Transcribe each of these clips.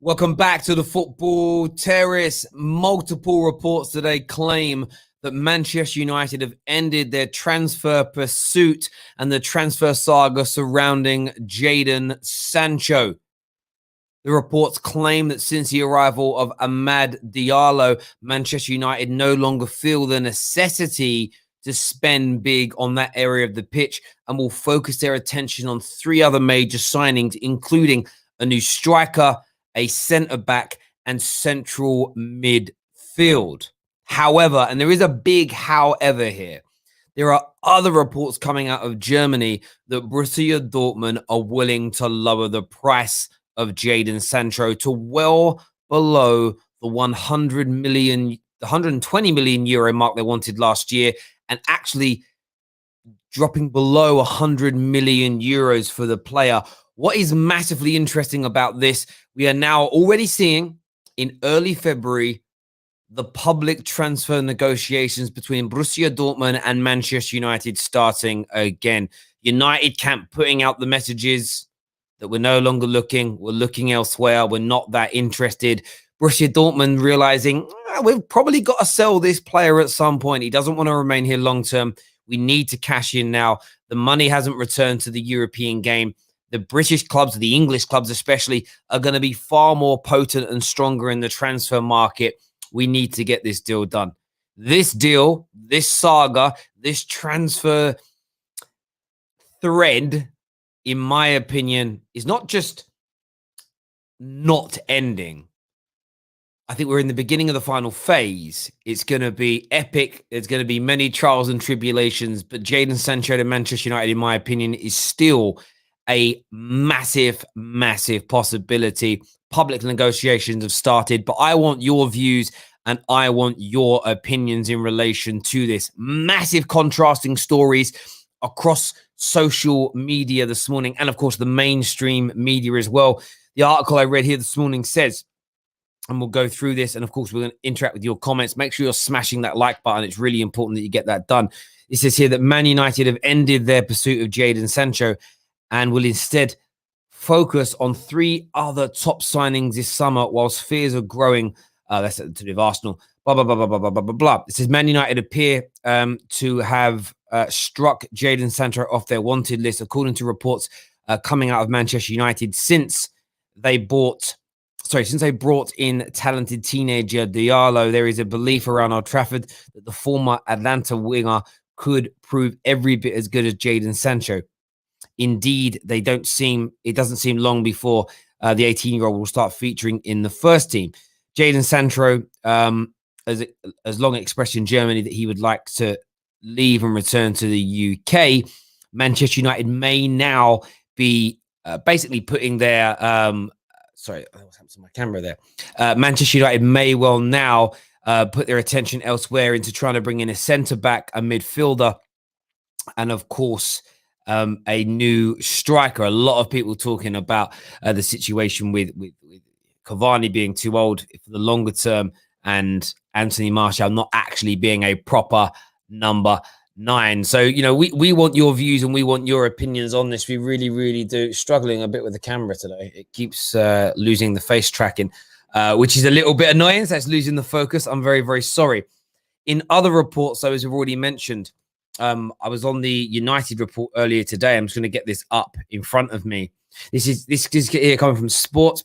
Welcome back to the Football Terrace. Multiple reports today claim that Manchester United have ended their transfer pursuit and the transfer saga surrounding Jadon Sancho. The reports claim that since the arrival of Amad Diallo, Manchester United no longer feel the necessity to spend big on that area of the pitch and will focus their attention on three other major signings, including a new striker, a centre-back, and central midfield. However, and there is a big however here, there are other reports coming out of Germany that Borussia Dortmund are willing to lower the price of Jadon Sancho to well below the 120 million euro mark they wanted last year, and actually dropping below 100 million euros for the player. What is massively interesting about this, we are now already seeing in early February the public transfer negotiations between Borussia Dortmund and Manchester United starting again. United camp putting out the messages that we're no longer looking, we're looking elsewhere, we're not that interested. Borussia Dortmund realizing we've probably got to sell this player at some point. He doesn't want to remain here long term. We need to cash in now. The money hasn't returned to the European game. The British clubs, the English clubs especially, are going to be far more potent and stronger in the transfer market. We need to get this deal done. This deal, this saga, this transfer thread, in my opinion, is not just not ending. I think we're in the beginning of the final phase. It's going to be epic. There's going to be many trials and tribulations, but Jadon Sancho to Manchester United, in my opinion, is still a massive, massive possibility. Public negotiations have started, but I want your views and I want your opinions in relation to this. Massive contrasting stories across social media this morning, and of course the mainstream media as well. The article I read here this morning says, and we'll go through this, and of course we're going to interact with your comments. Make sure you're smashing that like button. It's really important that you get that done. It says here that Man United have ended their pursuit of Jadon Sancho and will instead focus on three other top signings this summer, whilst fears are growing. That's to do with Arsenal. Blah, blah, blah, blah, blah, blah, blah, blah. It says Man United appear to have struck Jadon Sancho off their wanted list, according to reports coming out of Manchester United since they brought in talented teenager Diallo. There is a belief around Old Trafford that the former Atlanta winger could prove every bit as good as Jadon Sancho. Indeed, it doesn't seem long before the 18-year-old will start featuring in the first team. Jadon Sancho has long expressed in Germany that he would like to leave and return to the UK. Manchester United may now be basically putting their sorry, what's happened to my camera there? Manchester United may well now put their attention elsewhere into trying to bring in a centre-back, a midfielder, and of course a new striker. A lot of people talking about the situation with Cavani being too old for the longer term and Anthony Martial not actually being a proper number 9. So, you know, we want your views and we want your opinions on this. We really, really do. Struggling a bit with the camera today. It keeps losing the face tracking, which is a little bit annoying. So it's losing the focus. I'm very, very sorry. In other reports, though, as we've already mentioned, I was on the United report earlier today. I'm just going to get this up in front of me. This is here coming from Sports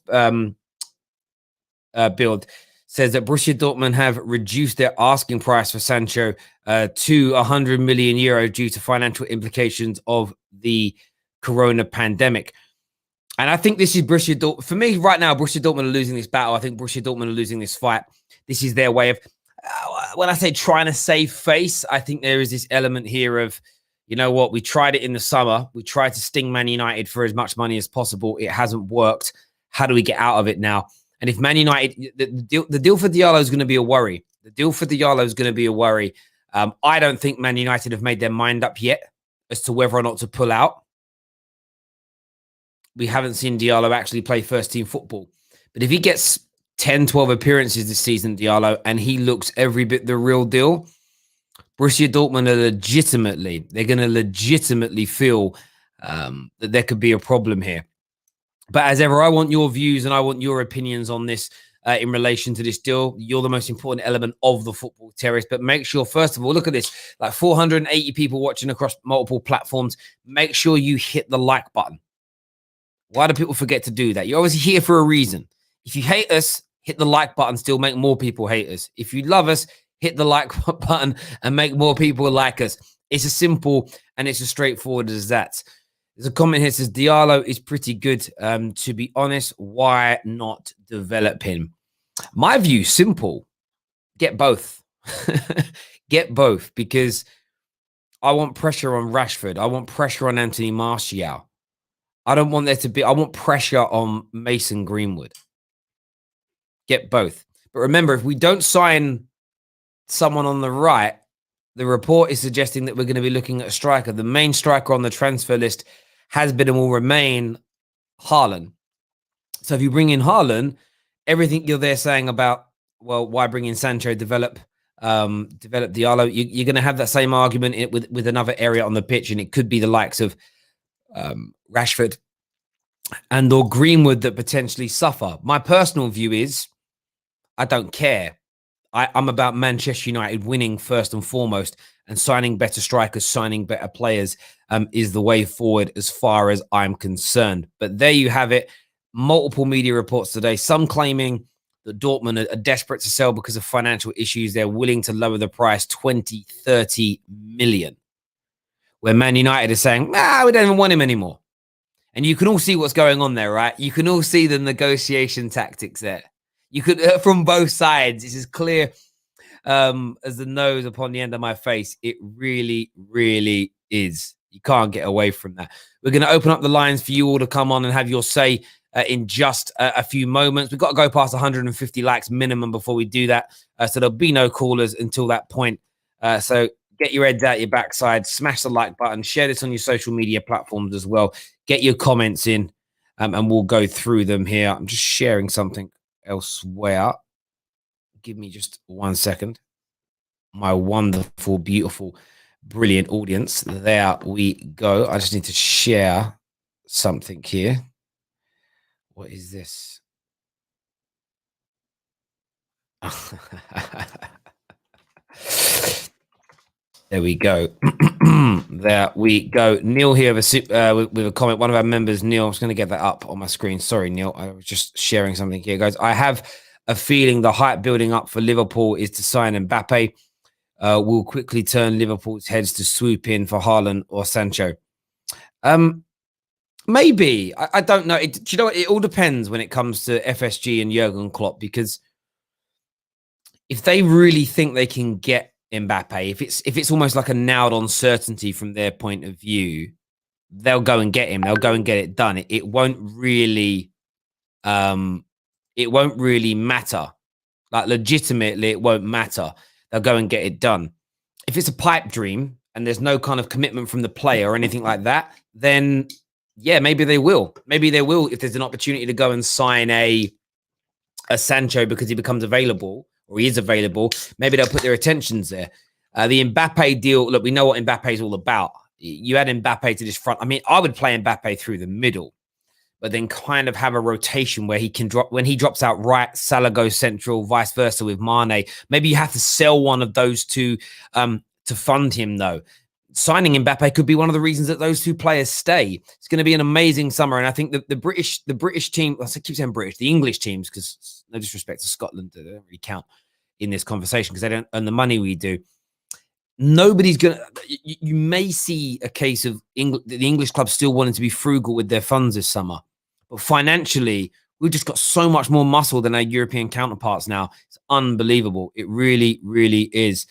Build. Says that Borussia Dortmund have reduced their asking price for Sancho to 100 million euro due to financial implications of the corona pandemic. And I think this is Borussia Dortmund. For me, right now, Borussia Dortmund are losing this battle. I think Borussia Dortmund are losing this fight. This is their way of, when I say trying to save face, I think there is this element here of, you know what, we tried it in the summer. We tried to sting Man United for as much money as possible. It hasn't worked. How do we get out of it now? And if Man United, the deal for Diallo is going to be a worry. The deal for Diallo is going to be a worry. I don't think Man United have made their mind up yet as to whether or not to pull out. We haven't seen Diallo actually play first-team football. But if he gets 10, 12 appearances this season, Diallo, and he looks every bit the real deal, Borussia Dortmund are they're going to legitimately feel that there could be a problem here. But as ever, I want your views and I want your opinions on this in relation to this deal. You're the most important element of the football terrace. But make sure, first of all, look at this, like 480 people watching across multiple platforms. Make sure you hit the like button. Why do people forget to do that? You're obviously here for a reason. If you hate us, hit the like button, still make more people hate us. If you love us, hit the like button and make more people like us. It's as simple and it's as straightforward as that. There's a comment here that says Diallo is pretty good. To be honest, why not develop him? My view, simple. Get both. Get both, because I want pressure on Rashford. I want pressure on Anthony Martial. I don't want there to be, I want pressure on Mason Greenwood. Get both. But remember, if we don't sign someone on the right, the report is suggesting that we're going to be looking at a striker. The main striker on the transfer list has been and will remain Haaland. So if you bring in Haaland, everything you're there saying about, well, why bring in Sancho, develop Diallo, you're going to have that same argument with another area on the pitch, and it could be the likes of Rashford and or Greenwood that potentially suffer. My personal view is I don't care. I'm about Manchester United winning first and foremost, and signing better strikers, signing better players is the way forward as far as I'm concerned. But there you have it. Multiple media reports today, some claiming that Dortmund are desperate to sell because of financial issues. They're willing to lower the price 20, 30 million. Where Man United is saying, nah, we don't even want him anymore. And you can all see what's going on there, right? You can all see the negotiation tactics there. You could, from both sides, it's as clear as the nose upon the end of my face. It really, really is. You can't get away from that. We're going to open up the lines for you all to come on and have your say in just a few moments. We've got to go past 150 likes minimum before we do that. So there'll be no callers until that point. So get your heads out your backside, smash the like button, share this on your social media platforms as well. Get your comments in and we'll go through them here. I'm just sharing something elsewhere. Give me just 1 second. My wonderful, beautiful, brilliant audience. There we go. I just need to share something here. What is this? There we go. There we go. Neil here with a comment. One of our members, Neil, I'm just going to get that up on my screen. Sorry, Neil. I was just sharing something here, guys. I have a feeling the hype building up for Liverpool is to sign Mbappe. Will quickly turn Liverpool's heads to swoop in for Haaland or Sancho. Maybe. I don't know. Do you know what? It all depends when it comes to FSG and Jurgen Klopp, because if they really think they can get Mbappe, if it's almost like a nailed on certainty from their point of view, they'll go and get him. They'll go and get it done. It won't really matter. Like, legitimately, it won't matter. They'll go and get it done. If it's a pipe dream and there's no kind of commitment from the player or anything like that, then yeah, maybe they will. Maybe they will if there's an opportunity to go and sign a Sancho because he becomes available, or he is available. Maybe they'll put their attentions there. The Mbappe deal, look, we know what Mbappe is all about. You add Mbappe to this front. I mean, I would play Mbappe through the middle, but then kind of have a rotation where he can drop, when he drops out right, Salah goes central, vice versa with Mane. Maybe you have to sell one of those two to fund him, though. Signing Mbappe could be one of the reasons that those two players stay. It's going to be an amazing summer, and I think the British team, I keep saying British, the English teams, because no disrespect to Scotland, they don't really count in this conversation because they don't earn the money we do. Nobody's going to, you may see a case of the English clubs still wanting to be frugal with their funds this summer. But financially, we've just got so much more muscle than our European counterparts now. It's unbelievable. It really, really is.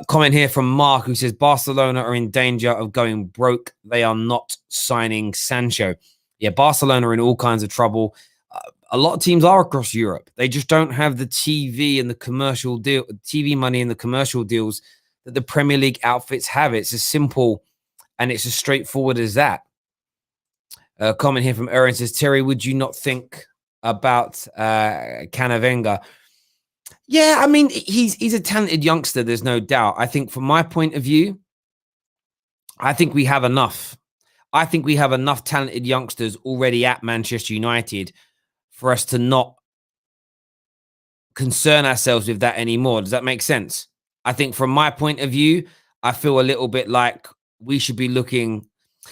Comment here from Mark, who says Barcelona are in danger of going broke. They are not signing Sancho. Yeah, Barcelona are in all kinds of trouble. A lot of teams are across Europe. They just don't have the TV and the commercial deal, TV money and the commercial deals that the Premier League outfits have. It's as simple and it's as straightforward as that. Comment here from Aaron says, Terry, would you not think about Canavenga? Yeah, I mean, he's a talented youngster, there's no doubt. I think from my point of view, I think we have enough. I think we have enough talented youngsters already at Manchester United for us to not concern ourselves with that anymore. Does that make sense? I think from my point of view, I feel a little bit like we should be looking,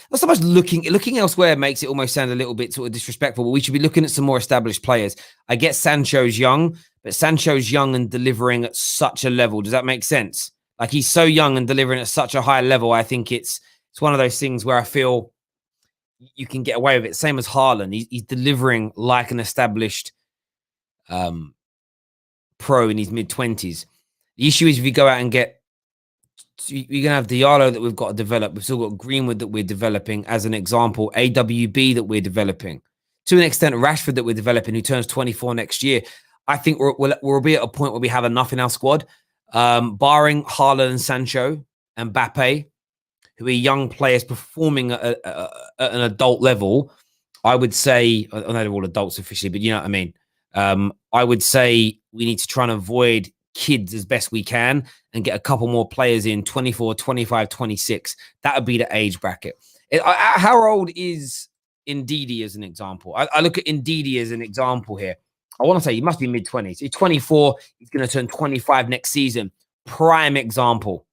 not so much looking elsewhere makes it almost sound a little bit sort of disrespectful, but we should be looking at some more established players. I get Sancho's young, but Sancho's young and delivering at such a level. Does that make sense? Like, he's so young and delivering at such a high level. I think it's one of those things where I feel you can get away with it. Same as Haaland. He's delivering like an established pro in his mid-20s. The issue is if you go out and get, you're going to have Diallo that we've got to develop. We've still got Greenwood that we're developing as an example. AWB that we're developing. To an extent, Rashford that we're developing, who turns 24 next year. I think we'll be at a point where we have enough in our squad. Barring Haaland and Sancho and Mbappe, who are young players performing at an adult level, I would say, I know they're all adults officially, but you know what I mean. I would say we need to try and avoid kids as best we can and get a couple more players in 24, 25, 26. That would be the age bracket. How old is Ndidi as an example? I look at Ndidi as an example here. I want to say he must be mid-20s. He's 24. He's going to turn 25 next season. Prime example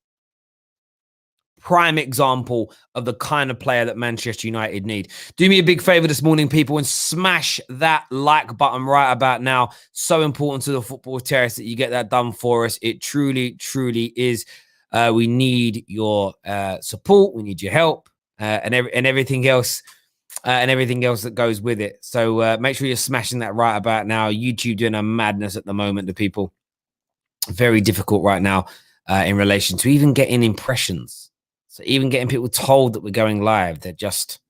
of the kind of player that Manchester United need. Do me a big favor this morning, people, and smash that like button right about now. So important to the Football Terrace that you get that done for us. It truly, truly is. We need your support. We need your help and everything else. And everything else that goes with it. So make sure you're smashing that right about now. YouTube doing a madness at the moment, the people. Very difficult right now in relation to even getting impressions. So even getting people told that we're going live, they're just,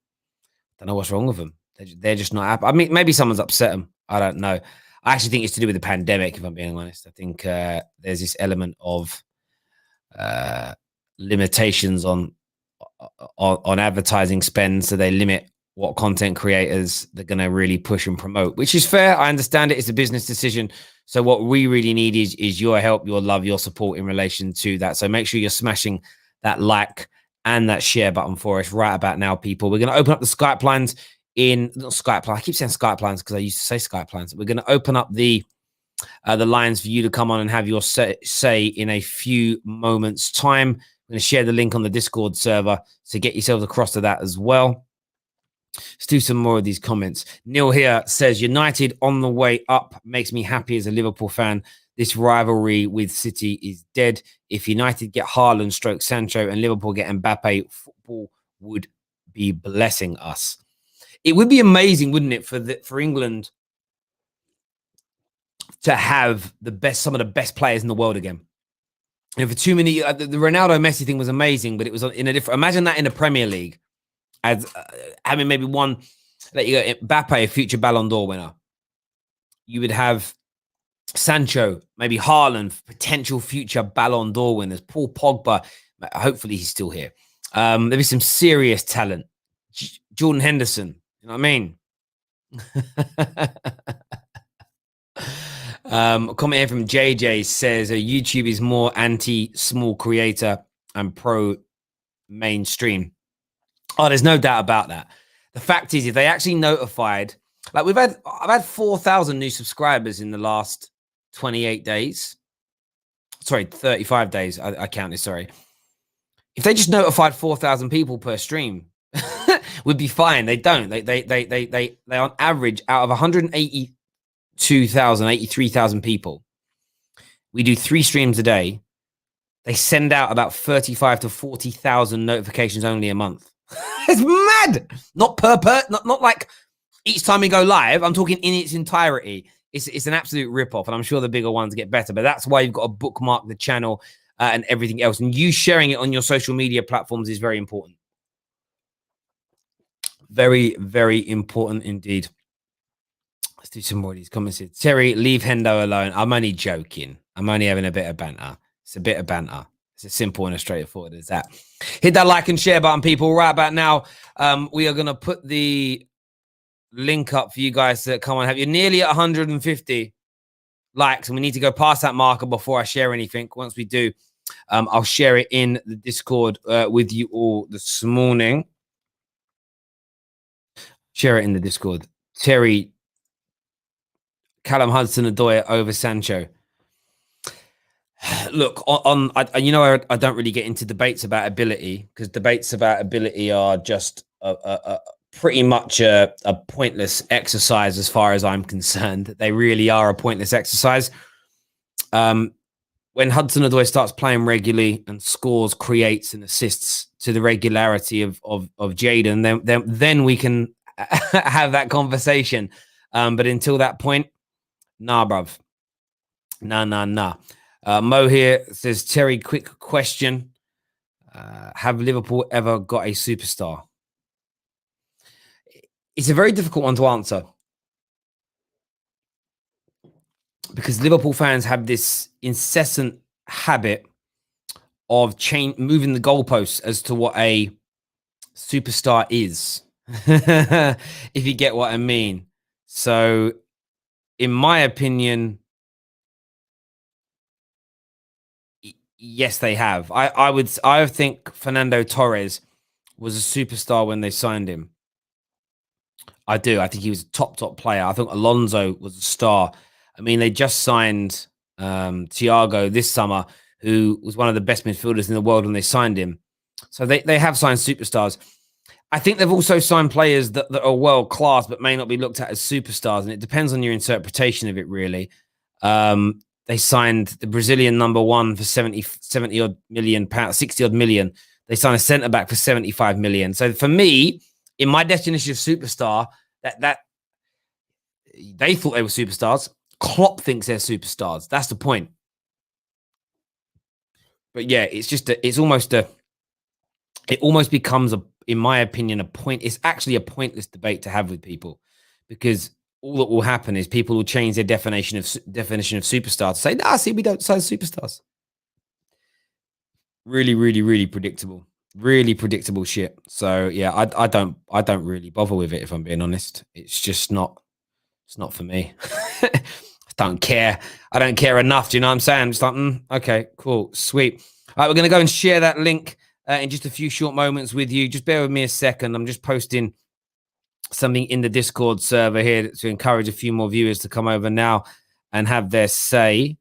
don't know what's wrong with them. They're just not happy. I mean, maybe someone's upset them. I don't know. I actually think it's to do with the pandemic, if I'm being honest. I think there's this element of limitations on advertising spend, so they limit what content creators they're going to really push and promote, which is fair. I understand it. It's a business decision. So what we really need is your help, your love, your support in relation to that. So make sure you're smashing that like and that share button for us right about now, people. We're going to open up the Skype lines not Skype lines. I keep saying Skype lines because I used to say Skype lines. We're going to open up the lines for you to come on and have your say in a few moments' time. I'm going to share the link on the Discord server, so get yourselves across to that as well. Let's do some more of these comments. Neil here says, United on the way up makes me happy as a Liverpool fan. This rivalry with City is dead. If United get Haaland, Sancho, and Liverpool get Mbappe, football would be blessing us. It would be amazing, wouldn't it, for England to have some of the best players in the world again. And for too many, the Ronaldo Messi thing was amazing, but it was in a different. Imagine that in the Premier League. As having maybe one, that you got Mbappe, a future Ballon d'Or winner. You would have Sancho, maybe Haaland, potential future Ballon d'Or winners. Paul Pogba, hopefully he's still here. There'd be some serious talent. Jordan Henderson, you know what I mean? A comment here from JJ says YouTube is more anti-small creator and pro mainstream. Oh, there's no doubt about that. The fact is, if they actually notified, like I've had 4,000 new subscribers in the last 28 days. Sorry, 35 days. I counted. Sorry. If they just notified 4,000 people per stream, we'd be fine. They don't. They on average, out of 182,000, 83,000 people, we do 3 streams a day. They send out about 35 to 40,000 notifications only a month. It's mad. Not not like each time we go live. I'm talking in its entirety. It's an absolute rip-off, and I'm sure the bigger ones get better. But that's why you've got to bookmark the channel and everything else. And you sharing it on your social media platforms is very important. Very, very important indeed. Let's do some more of these comments here. Terry, leave Hendo alone. I'm only joking. I'm only having a bit of banter. It's a bit of banter. It's as simple and as straightforward as that. Hit that like and share button, people. Right about now, we are going to put the link up for you guys to come on. Have you nearly at 150 likes, and we need to go past that marker before I share anything. Once we do, I'll share it in the Discord with you all this morning. Share it in the Discord. Terry, Callum Hudson-Odoi over Sancho. Look, you know, I don't really get into debates about ability, because debates about ability are just pretty much a pointless exercise as far as I'm concerned. They really are a pointless exercise. When Hudson-Odoi starts playing regularly and scores, creates, and assists to the regularity of Jadon, then we can have that conversation. But until that point, nah, bruv. Nah. Mo here says, Terry, quick question. Have Liverpool ever got a superstar? It's a very difficult one to answer, because Liverpool fans have this incessant habit of moving the goalposts as to what a superstar is, if you get what I mean. So, in my opinion, yes, they have. I think Fernando Torres was a superstar when they signed him. I do. I think he was a top player. I think Alonso was a star. I mean, they just signed Thiago this summer, who was one of the best midfielders in the world when they signed him. So they have signed superstars. I think they've also signed players that are world class, but may not be looked at as superstars. And it depends on your interpretation of it, really. They signed the Brazilian number one for 70 odd million pounds, 60 odd million. They signed a centre back for 75 million. So for me, in my definition of superstar, that they thought they were superstars. Klopp thinks they're superstars. That's the point. But yeah, it almost becomes in my opinion, a point. It's actually a pointless debate to have with people, because all that will happen is people will change their definition of superstar to say, nah, see, we don't sign superstars. Really predictable. Really predictable shit. So yeah, I don't really bother with it, if I'm being honest. It's just not. It's not for me. I don't care. I don't care enough. Do you know what I'm saying? I'm just like, okay, cool, sweet. All right, we're going to go and share that link in just a few short moments with you. Just bear with me a second. I'm just posting something in the Discord server here to encourage a few more viewers to come over now and have their say,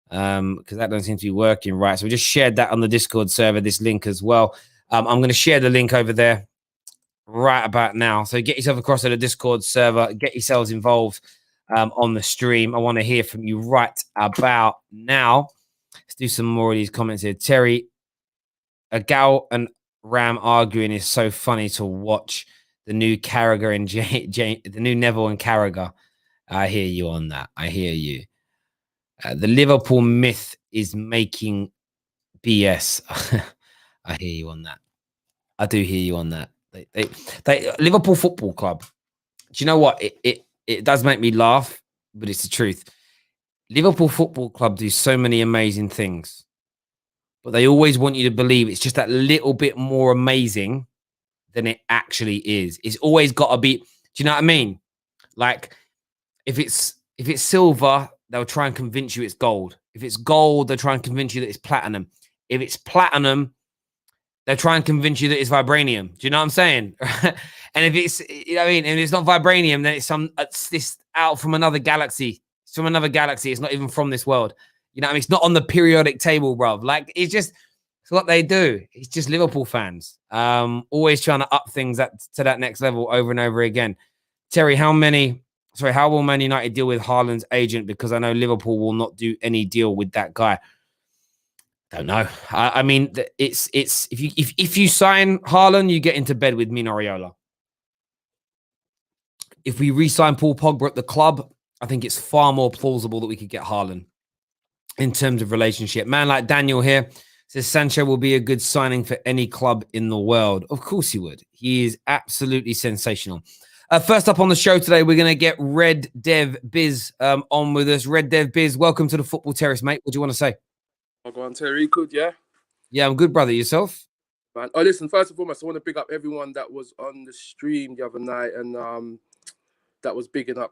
because that doesn't seem to be working right. So we just shared that on the Discord server, this link as well. I'm going to share the link over there right about now. So get yourself across to the Discord server, get yourselves involved on the stream. I want to hear from you right about now. Let's do some more of these comments here. Terry, a Gal and Ram arguing is so funny to watch. The new Carragher and the new Neville and Carragher. I hear you on that. I hear you. The Liverpool myth is making BS. I hear you on that. I do hear you on that. They Liverpool Football Club. Do you know what? It does make me laugh, but it's the truth. Liverpool Football Club do so many amazing things, but they always want you to believe it's just that little bit more amazing than it actually is. It's always got to be. Do you know what I mean? Like, if it's silver, they'll try and convince you it's gold. If it's gold, they'll try and convince you that it's platinum. If it's platinum, they'll try and convince you that it's vibranium. Do you know what I'm saying? And if it's, you know what I mean, and it's not vibranium, then it's this out from another galaxy. It's from another galaxy. It's not even from this world. You know what I mean? It's not on the periodic table, bruv. Like, it's what they do. It's just Liverpool fans. Always trying to up things to that next level over and over again. Terry, how will Man United deal with Haaland's agent? Because I know Liverpool will not do any deal with that guy. Don't know. I mean, it's if you sign Haaland, you get into bed with Mino Raiola. If we re-sign Paul Pogba at the club, I think it's far more plausible that we could get Haaland in terms of relationship. Man like Daniel here says Sancho will be a good signing for any club in the world. Of course he would. He is absolutely sensational. First up on the show today, we're going to get Red Dev Biz on with us. Red Dev Biz, welcome to the Football Terrace, mate. What do you want to say? I'll go on, Terry. Good, yeah? Yeah, I'm good, brother. Yourself? Man. Oh, listen, first and foremost, I want to big up everyone that was on the stream the other night and that was bigging up,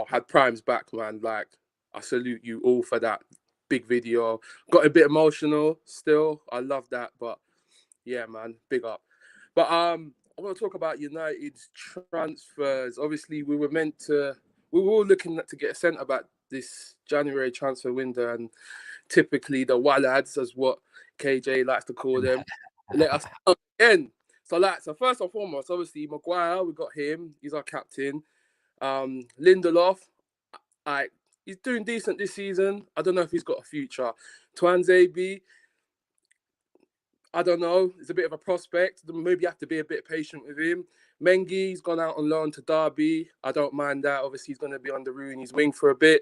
had Prime's back, man. Like, I salute you all for that big video. Got a bit emotional still. I love that, but yeah, man, big up. But I want to talk about United's transfers. Obviously, we were all looking to get a centre back this January transfer window, and typically the Wallads, as what KJ likes to call them, let us down again. So first and foremost, obviously Maguire, we got him. He's our captain. Lindelof, he's doing decent this season. I don't know if he's got a future. Twanzebe, I don't know. He's a bit of a prospect. Maybe you have to be a bit patient with him. Mengi's gone out on loan to Derby. I don't mind that. Obviously, he's going to be on the Rooney's wing for a bit.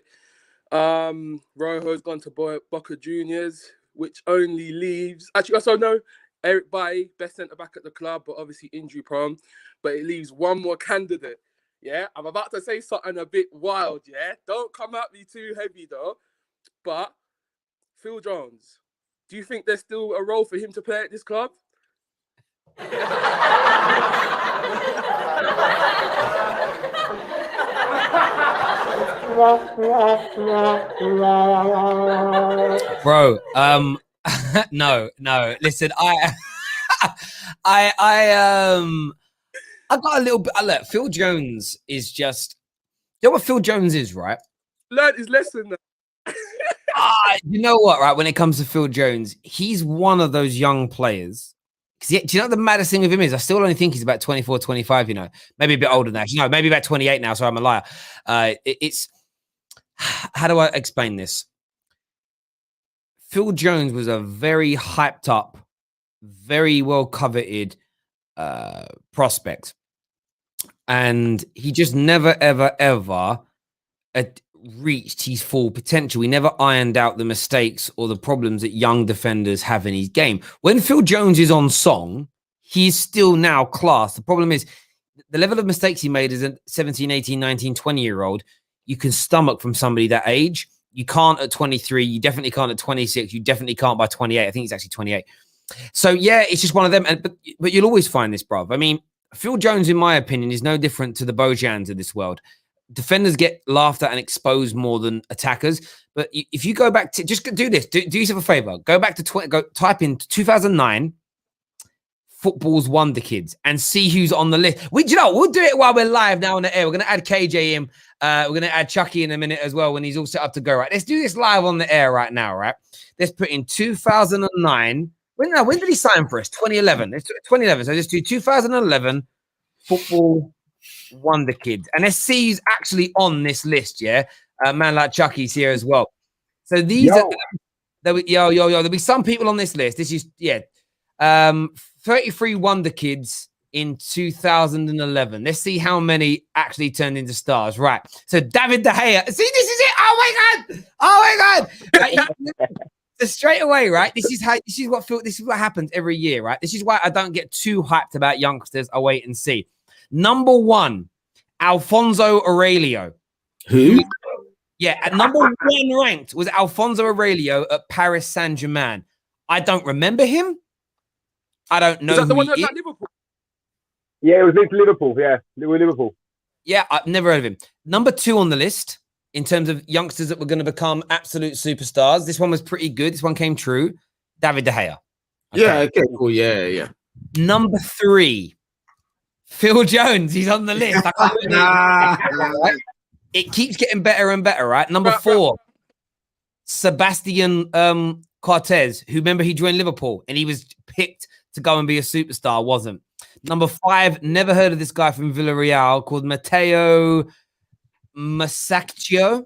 Rojo's gone to Boca Juniors, which only leaves... Actually, also no, Eric Bailly, best centre-back at the club, but obviously injury-prone. But it leaves one more candidate. Yeah, I'm about to say something a bit wild, yeah? Don't come at me too heavy, though. But Phil Jones, do you think there's still a role for him to play at this club? Bro, no. Listen, I got a little bit. Look, Phil Jones is just. You know what Phil Jones is, right? Learned his lesson. You know what, right? When it comes to Phil Jones, he's one of those young players. Do you know what the maddest thing with him is? I still only think he's about 24, 25, you know, maybe a bit older than that. No, maybe about 28 now. So I'm a liar. It's how do I explain this? Phil Jones was a very hyped up, very well coveted prospect. And he just never, ever reached his full potential. He never ironed out the mistakes or the problems that young defenders have in his game. When Phil Jones is on song, he's still now class. The problem is the level of mistakes he made as a 17, 18, 19, 20-year-old, you can stomach from somebody that age. You can't at 23. You definitely can't at 26. You definitely can't by 28. I think he's actually 28. So, yeah, it's just one of them. But you'll always find this, bruv. I mean, Phil Jones, in my opinion, is no different to the Bojans of this world. Defenders get laughed at and exposed more than attackers. But if you go back to, just do this, do yourself a favor. Go back to type in 2009 football's wonder kids and see who's on the list. We'll do it while we're live now on the air. We're going to add KJ in. We're going to add Chucky in a minute as well when he's all set up to go. Right, let's do this live on the air right now. Right, let's put in 2009. When did he sign for us? 2011. It's 2011. So let's do 2011 football wonder kids, and let's see who's actually on this list. Yeah, man like Chucky's here as well. So these there'll be some people on this list. This is 33 wonder kids in 2011. Let's see how many actually turned into stars. Right. So David De Gea. See, this is it. Oh my god. So straight away, right? This is what happens every year, right? This is why I don't get too hyped about youngsters. I wait and see. Number one, Alfonso Aurelio. Who? Yeah, at number one ranked was Alfonso Aurelio at Paris Saint-Germain. I don't remember him. I don't know. Is that the one that's at Liverpool? Yeah, it was Liverpool. Yeah, Liverpool. Yeah, I've never heard of him. Number two on the list in terms of youngsters that were going to become absolute superstars. This one was pretty good. This one came true. David De Gea. Okay. Yeah, okay, cool. Yeah. Number three, Phil Jones. He's on the list. Right? It keeps getting better and better, right? Number four, Sebastian Cortez, who remember he joined Liverpool and he was picked to go and be a superstar, wasn't. Number five, never heard of this guy from Villarreal called Matteo Masaccio,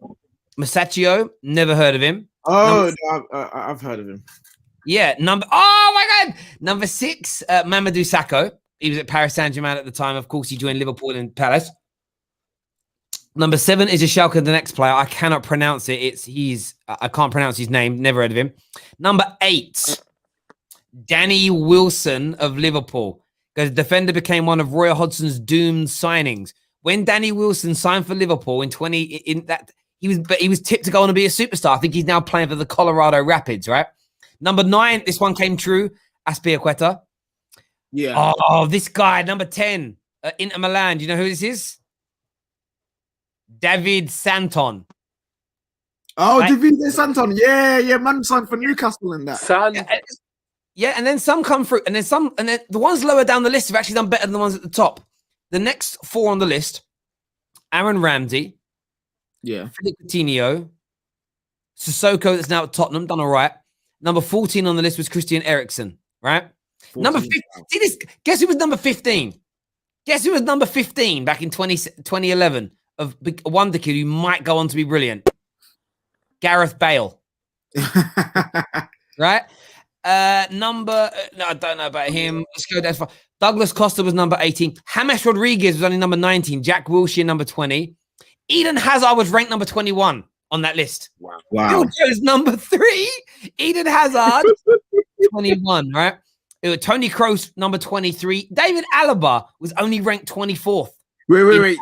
never heard of him. Oh, I've heard of him. Yeah, oh my god, number six, Mamadou Sakho. He was at Paris Saint-Germain at the time. Of course, he joined Liverpool and Palace. Number seven is a Schalke, the next player. I cannot pronounce it. I can't pronounce his name. Never heard of him. Number eight, Danny Wilson of Liverpool. Because the defender became one of Roy Hodgson's doomed signings. When Danny Wilson signed for Liverpool he was tipped to go on and be a superstar. I think he's now playing for the Colorado Rapids, right? Number nine, this one came true. Aspilicueta. Yeah. Oh, this guy, number 10, Inter Milan. Do you know who this is? David Santon. Oh, David Santon. Yeah, man signed for Newcastle in that. Yeah, and then some come through, and then the ones lower down the list have actually done better than the ones at the top. The next 4 on the list: Aaron Ramsey, Philip Coutinho, Sissoko, that's now at Tottenham, done all right. Number 14 on the list was Christian Eriksen, right? 14. Number 15. See this? Guess who was number 15? Guess who was number 15 back in 2011 of a wonder kid who might go on to be brilliant? Gareth Bale. Right? No, I don't know about him. Let's go down. Douglas Costa was number 18. James Rodriguez was only number 19. Jack Wilshere, number 20. Eden Hazard was ranked number 21 on that list. Wow. Phil Jones, number 3. Eden Hazard, 21, right? It was Tony Kroos, number 23. David Alaba was only ranked 24th. Wait.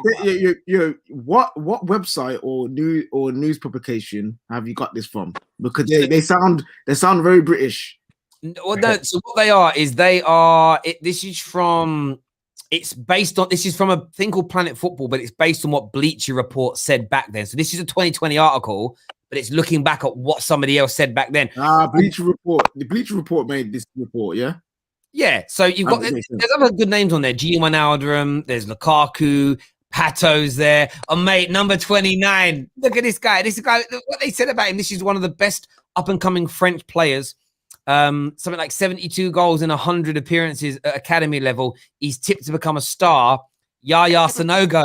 What website or news publication have you got this from? Because they sound very British. Well, no, so what they are is this is from a thing called Planet Football, but it's based on what Bleacher Report said back then. So this is a 2020 article, but it's looking back at what somebody else said back then. Bleacher Report. The Bleacher Report made this report, yeah? Yeah, so you've got there's other good names on there. Gio Wijnaldum, there's Lukaku, Pato's there. Oh, mate, number 29. Look at this guy. What they said about him, this is one of the best up-and-coming French players. Something like 72 goals in 100 appearances at academy level. He's tipped to become a star. Yaya Sanogo.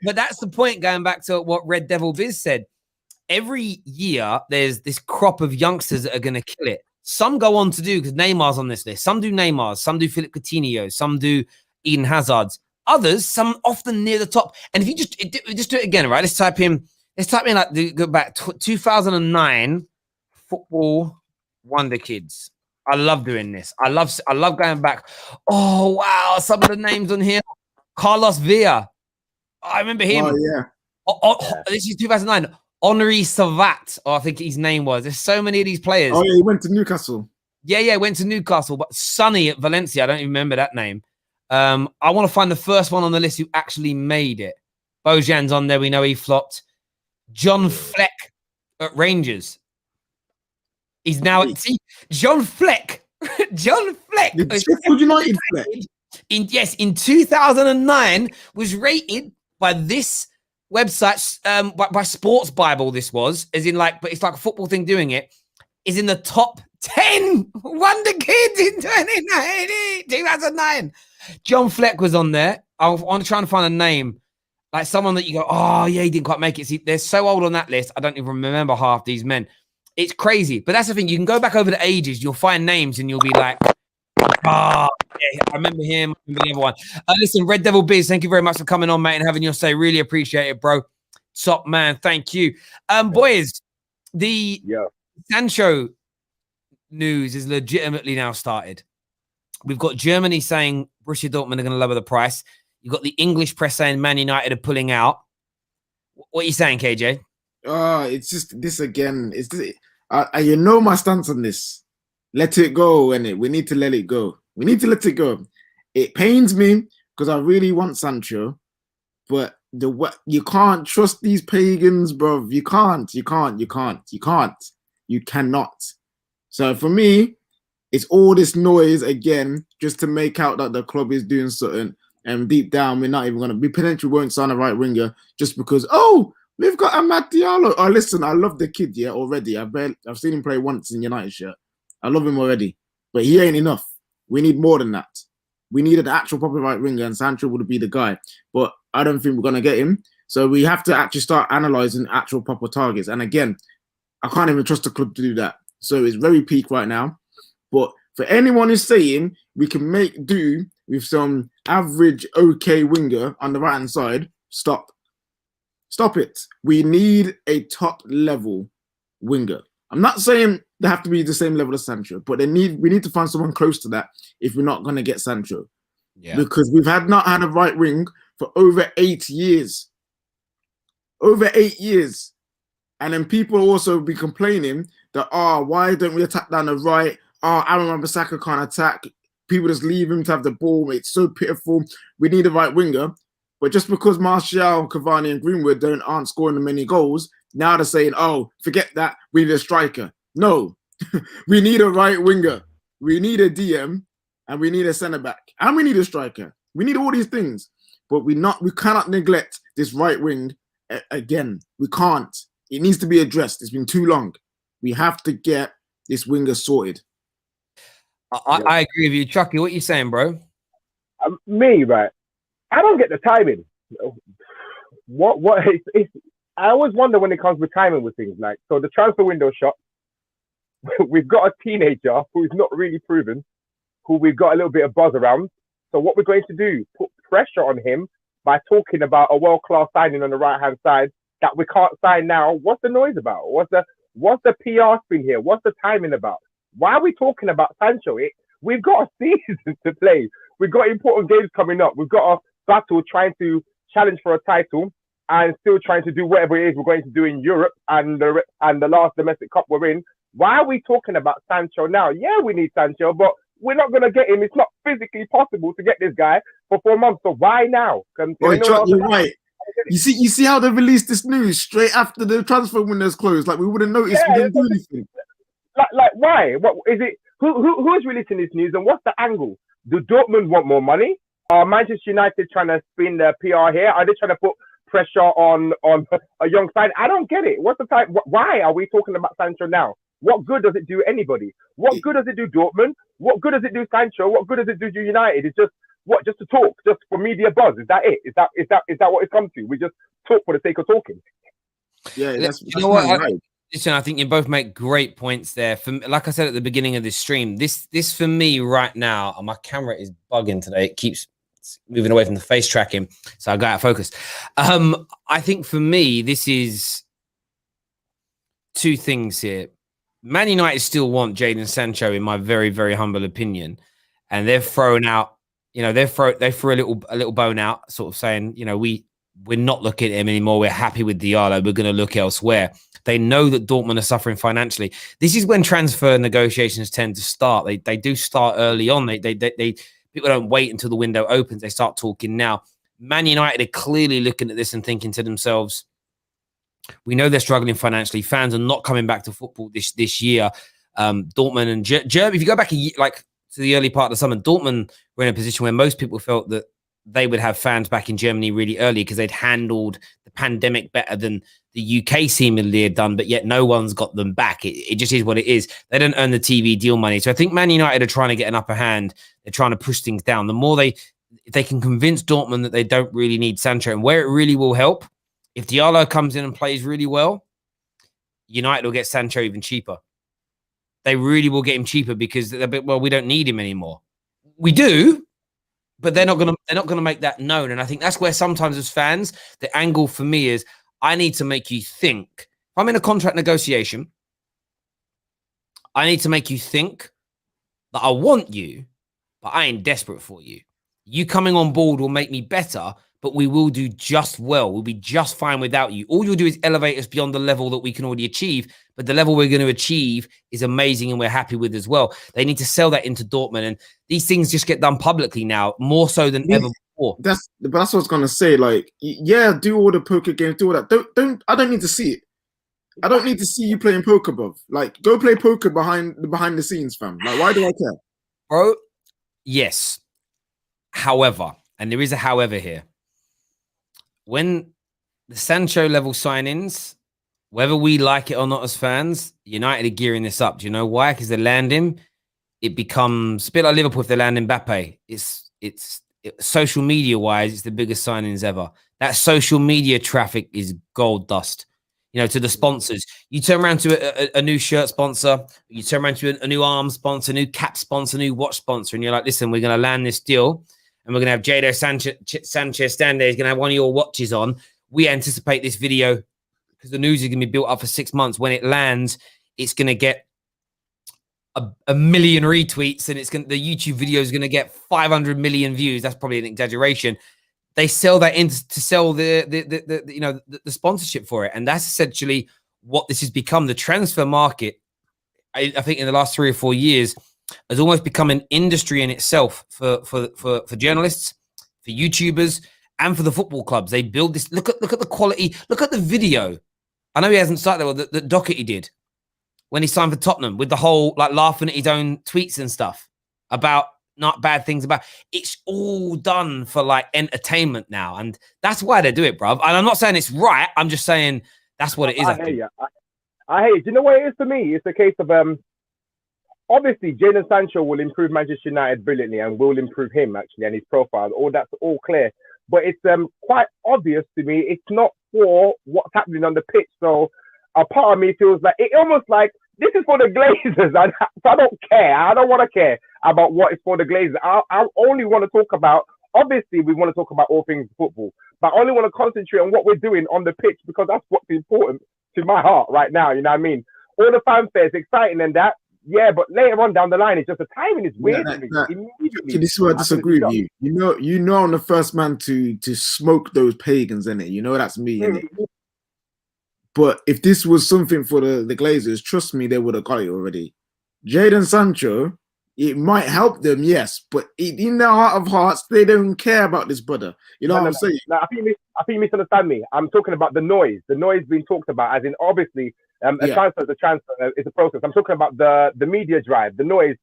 But that's the point, going back to what Red Devil Biz said. Every year, there's this crop of youngsters that are going to kill it. Some go on to do, because Neymar's on this list. Some do Neymar's, some do Philip Coutinho, some do Eden Hazard's. Others, some often near the top. And if you just do it again, right? Let's type in like, go back 2009 football wonder kids. I love doing this. I love going back. Oh, wow. Some of the names on here. Carlos Villa. I remember him. Oh, yeah. This is 2009. Henri Savat, I think his name was. There's so many of these players. Oh, yeah, he went to Newcastle. Yeah, went to Newcastle. But Sonny at Valencia, I don't even remember that name. I want to find the first one on the list who actually made it. Bojan's on there. We know he flopped. John Fleck at Rangers. He's now at John Fleck. John Fleck. The Sheffield United Fleck. In 2009 was rated by this website, by Sports Bible. This was, as in like, but it's like a football thing doing it. Is in the top 10 wonder kids in 2009. John Fleck was on there. I want to try and find a name, like someone that you go, oh yeah, he didn't quite make it. See, they're so old on that list. I don't even remember half these men. It's crazy, but that's the thing. You can go back over the ages. You'll find names, and you'll be like, yeah, I remember him. I remember the other one. Listen, Red Devil Biz, thank you very much for coming on, mate, and having your say. Really appreciate it, bro. Top man, thank you. Boys, the Sancho news is legitimately now started. We've got Germany saying Borussia Dortmund are going to lower the price. You've got the English press saying Man United are pulling out. What are you saying, KJ? It's just this again. You know my stance on this. Let it go, innit? We need to let it go. We need to let it go. It pains me because I really want Sancho, but you can't trust these pagans, bro. You cannot. So for me, it's all this noise again just to make out that the club is doing something, and deep down we're not even gonna. We potentially won't sign a right winger just because we've got Amad Diallo. Oh, listen, I love the kid, already. I've seen him play once in United shirt. I love him already, but he ain't enough. We need more than that. We need an actual proper right winger, and Sancho would be the guy. But I don't think we're going to get him. So we have to actually start analysing actual proper targets. And again, I can't even trust the club to do that. So it's very peak right now. But for anyone who's saying we can make do with some average okay winger on the right-hand side, stop. Stop it. We need a top-level winger. I'm not saying they have to be the same level as Sancho, but we need to find someone close to that if we're not going to get Sancho. Yeah. Because we've not had a right wing for over 8 years. Over 8 years. And then people also be complaining that, why don't we attack down the right? Aaron Wan-Bissaka can't attack. People just leave him to have the ball. It's so pitiful. We need a right winger. But just because Martial, Cavani and Greenwood aren't scoring many goals, now they're saying, forget that, we need a striker. No, we need a right winger. We need a DM, and we need a centre back, and we need a striker. We need all these things, but we cannot neglect this right wing again. We can't. It needs to be addressed. It's been too long. We have to get this winger sorted. I agree with you, Chucky. What you saying, bro? Me, right? I don't get the timing. What? I always wonder when it comes with timing with things like, so the transfer window shot. We've got a teenager who's not really proven, who we've got a little bit of buzz around. So what we're going to do, put pressure on him by talking about a world-class signing on the right-hand side that we can't sign now. What's the noise about? What's the PR spin here? What's the timing about? Why are we talking about Sancho? We've got a season to play. We've got important games coming up. We've got a battle trying to challenge for a title and still trying to do whatever it is we're going to do in Europe and the last domestic cup we're in. Why are we talking about Sancho now? Yeah, we need Sancho, but we're not going to get him. It's not physically possible to get this guy for 4 months. So why now? You're right. You see how they released this news straight after the transfer window's closed? Like we wouldn't notice. We didn't do anything. Like why? What is it? Who is releasing this news and what's the angle? Do Dortmund want more money? Are Manchester United trying to spin their PR here? Are they trying to put pressure on a young side? I don't get it. What's the time? Why are we talking about Sancho now? What good does it do anybody? What good does it do Dortmund? What good does it do Sancho? What good does it do United? It's just to talk, just for media buzz. Is that it? Is that what it's come to? We just talk for the sake of talking. Yeah, that's you know what? right. Listen, I think you both make great points there. Like I said at the beginning of this stream, this for me right now, and my camera is bugging today. It keeps moving away from the face tracking, so I got out of focus. I think for me, this is two things here. Man United still want Jadon Sancho, in my very, very humble opinion, and they've thrown out, they threw a little bone out, sort of saying, we're not looking at him anymore. We're happy with Diallo. We're going to look elsewhere. They know that Dortmund are suffering financially. This is when transfer negotiations tend to start. They do start early on. People don't wait until the window opens. They start talking now. Man United are clearly looking at this and thinking to themselves, we know they're struggling financially. Fans are not coming back to football this year. Dortmund and Germany, if you go back to the early part of the summer, Dortmund were in a position where most people felt that they would have fans back in Germany really early because they'd handled the pandemic better than the UK seemingly had done, but yet no one's got them back. It just is what it is. They don't earn the TV deal money. So I think Man United are trying to get an upper hand. They're trying to push things down. The more if they can convince Dortmund that they don't really need Sancho, and where it really will help, if Diallo comes in and plays really well, United will get Sancho even cheaper. They really will get him cheaper because they're a bit, we don't need him anymore. We do, but they're not gonna make that known. And I think that's where sometimes as fans, the angle for me is I need to make you think. If I'm in a contract negotiation, I need to make you think that I want you, but I ain't desperate for you. You coming on board will make me better, but we will do just well. We'll be just fine without you. All you'll do is elevate us beyond the level that we can already achieve, but the level we're going to achieve is amazing and we're happy with as well. They need to sell that into Dortmund, and these things just get done publicly now, more so than ever before. That's what I was going to say. Like, yeah, do all the poker games, do all that. I don't need to see it. I don't need to see you playing poker, bro. Like, go play poker behind the scenes, fam. Like, why do I care? Bro, yes. However, and there is a however here, when the Sancho level sign-ins, whether we like it or not as fans, United are gearing this up. Do you know why? Because they land him, it becomes a bit like Liverpool if they land Mbappe. It's social media-wise, it's the biggest signings ever. That social media traffic is gold dust. To the sponsors. You turn around to a new shirt sponsor, you turn around to a new arm sponsor, new cap sponsor, new watch sponsor, and you're like, listen, we're going to land this deal, and we're going to have Jadon Sancho stand there. He's going to have one of your watches on. We anticipate this video because the news is going to be built up for 6 months. When it lands, it's going to get a million retweets, and the YouTube video is going to get 500 million views. That's probably an exaggeration. They sell that in to sell the sponsorship for it, and that's essentially what this has become. The transfer market, I think, in the last 3 or 4 years, has almost become an industry in itself for journalists, for YouTubers, and for the football clubs. They build this. Look at the quality. Look at the video. I know he hasn't started well. The Doherty did. when he signed for Tottenham with the whole like laughing at his own tweets and stuff about not bad things about it's all done for like entertainment now. And that's why they do it, bruv. And I'm not saying it's right. I'm just saying that's what it is. I hear you. I hate it. Do you know what it is for me? It's a case of obviously Jadon Sancho will improve Manchester United brilliantly and will improve him actually and his profile. All that's all clear. But it's quite obvious to me it's not for what's happening on the pitch. So a part of me feels like it almost like this is for the Glazers. I don't care. I don't want to care about what is for the Glazers. I only want to talk about, obviously we want to talk about all things football, but I only want to concentrate on what we're doing on the pitch because that's what's important to my heart right now. You know what I mean? All the fanfare is exciting and that, yeah, but later on down the line, it's just the timing is weird. This is where I disagree with you. You know, I'm the first man to smoke those pagans, innit? You know that's me, innit? But if this was something for the Glazers, trust me, they would have got it already. Jadon Sancho, it might help them, yes, but in their heart of hearts, they don't care about this brother. You know what I'm saying? No, I think you misunderstand me. I'm talking about the noise. The noise being talked about, as in obviously a transfer is a process. I'm talking about the media drive, the noise,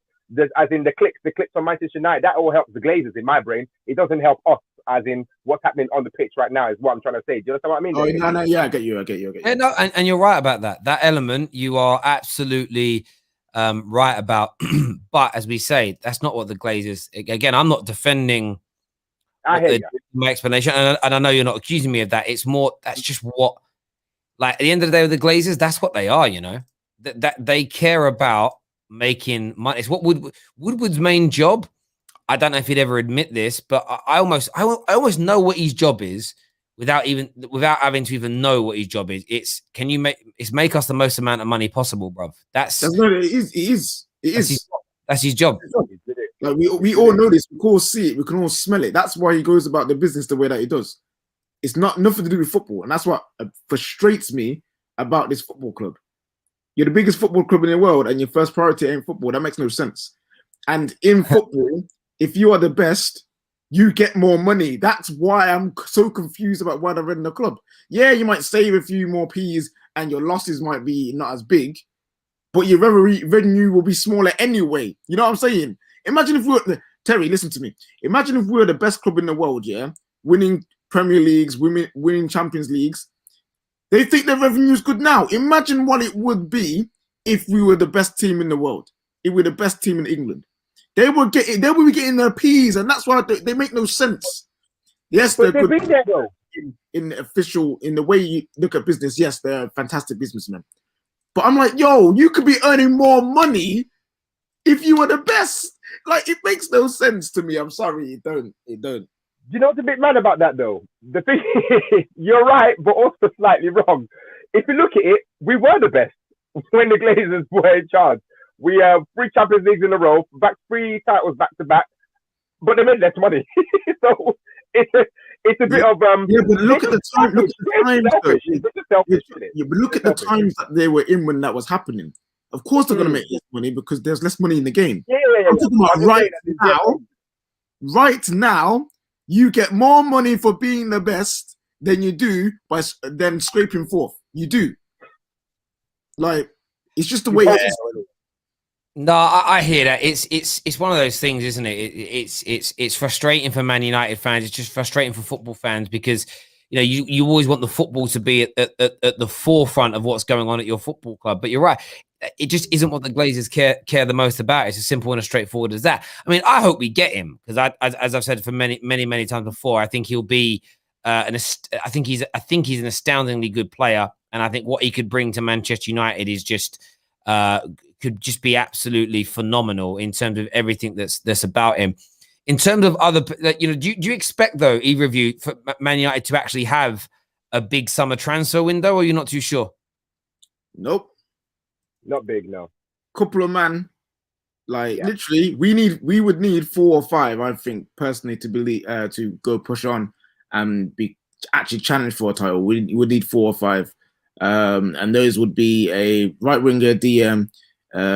as in the clicks on Manchester United. That all helps the Glazers in my brain. It doesn't help us, as in what's happening on the pitch right now is what I'm trying to say. Do you understand what I mean? Oh, no, yeah, I get you. Yeah, no, and you're right about that. That element, you are absolutely right about. But as we say, that's not what the Glazers. Again, I'm not defending my explanation, and I know you're not accusing me of that. It's more that's just what, like at the end of the day with the Glazers, that's what they are. You know, that they care about making money. It's what Woodward's main job. I don't know if he'd ever admit this, but I almost know what his job is without having to even know what his job is. It's make us the most amount of money possible, bruv. It is. That's his job. Like we all know this. We can all see it. We can all smell it. That's why he goes about the business the way that he does. It's nothing to do with football, and that's what frustrates me about this football club. You're the biggest football club in the world, and your first priority ain't football. That makes no sense. And in football, if you are the best, you get more money. That's why I'm so confused about why they're running the club. Yeah, you might save a few more P's, and your losses might be not as big, but your revenue will be smaller anyway. You know what I'm saying? Imagine if we were Terry. Listen to me. Imagine if we were the best club in the world. Yeah, winning Premier Leagues, winning Champions Leagues. They think their revenue is good now. Imagine what it would be if we were the best team in the world. If we were the best team in England. They would be getting their P's, and that's why they make no sense. Yes, but they're good been there, though. in the way you look at business. Yes, they're fantastic businessmen. But I'm like, yo, you could be earning more money if you were the best. Like, it makes no sense to me. I'm sorry, it don't. Do you know what's a bit mad about that, though? The thing is, you're right, but also slightly wrong. If you look at it, we were the best when the Glazers were in charge. We have 3 Champions Leagues in a row, 3 titles back to back, but they made less money. So it's a bit of yeah, but look at the time. Look at the times. But look at the times that they were in when that was happening. Of course, they're going to make less money because there's less money in the game. Yeah. I'm talking about right now. Right now, you get more money for being the best than you do by then scraping fourth. You do. Like, it's just the way it is. No, I hear that. It's one of those things, isn't it? It's frustrating for Man United fans. It's just frustrating for football fans because you always want the football to be at the forefront of what's going on at your football club. But you're right. It just isn't what the Glazers care the most about. It's as simple and as straightforward as that. I mean, I hope we get him because as I've said for many times before, I think he'll be I think he's an astoundingly good player, and I think what he could bring to Manchester United is just could just be absolutely phenomenal in terms of everything that's about him. In terms of other, do you expect though, either of you, for Man United to actually have a big summer transfer window, or you're not too sure? Nope. Not big, no. Couple of man, literally, we would need 4 or 5, I think, personally, to go push on and be actually challenged for a title. We would need 4 or 5, and those would be a right winger, DM,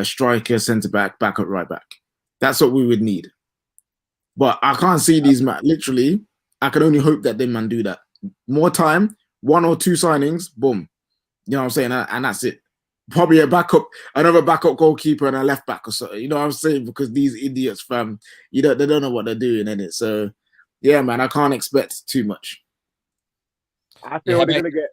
striker, centre back, backup, right back. That's what we would need. But I can't see these man. Literally, I can only hope that they man do that. More time, 1 or 2 signings, boom. You know what I'm saying? And that's it. probably another backup goalkeeper and a left back or something. You know what I'm saying? Because these idiots, fam, they don't know what they're doing in it. So yeah, man, I can't expect too much. I feel they're gonna get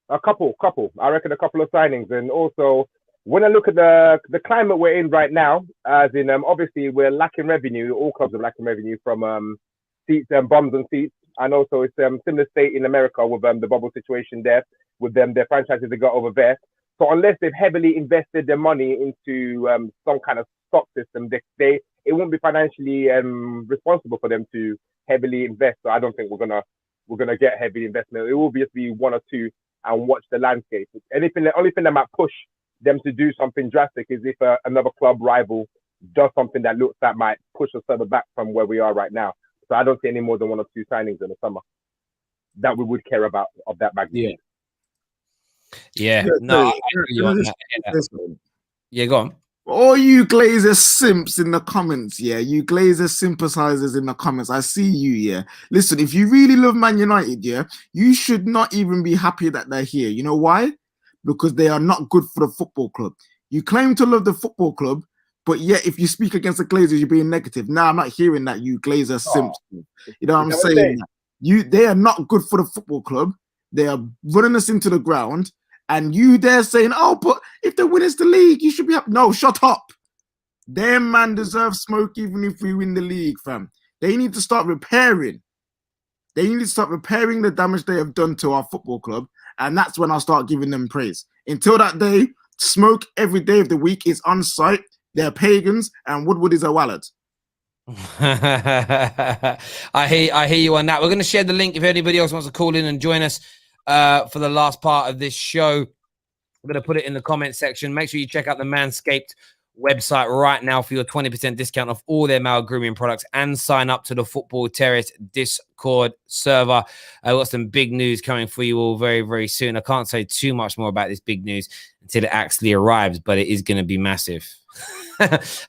a couple. I reckon a couple of signings, and also when I look at the climate we're in right now, as in obviously we're lacking revenue. All clubs are lacking revenue from seats and bums and seats, and also it's similar state in America with the bubble situation there with their franchises they got over there. So unless they've heavily invested their money into some kind of stock system, it won't be financially responsible for them to heavily invest. So I don't think we're gonna get heavy investment. It will just be one or two and watch the landscape. The only thing that might push them to do something drastic is if another club rival does something that looks that might push us further back from where we are right now. So I don't see any more than one or two signings in the summer that we would care about of that magnitude. Yeah. No, yeah, go on. All you Glazer simps in the comments, yeah, you Glazer sympathizers in the comments, I see you, yeah. Listen, if you really love Man United, yeah, you should not even be happy that they're here. You know why? Because they are not good for the football club. You claim to love the football club, but yet if you speak against the Glazers, you're being negative. Now I'm not hearing that, you Glazer simps. You know what I'm saying? They are not good for the football club. They are running us into the ground. And you there saying, oh, but if they win us the league, you should be happy. No, shut up. Them man deserve smoke even if we win the league, fam. They need to start repairing. They need to start repairing the damage they have done to our football club. And that's when I'll start giving them praise. Until that day, smoke every day of the week is on site. They're pagans and Woodward is a wallet. I hear you on that. We're going to share the link if anybody else wants to call in and join us for the last part of this show. I'm going to put it in the comment section. Make sure you check out the Manscaped website right now for your 20% discount off all their male grooming products and sign up to the Football Terrace Discord server. I've got some big news coming for you all very, very soon. I can't say too much more about this big news until it actually arrives, but it is going to be massive.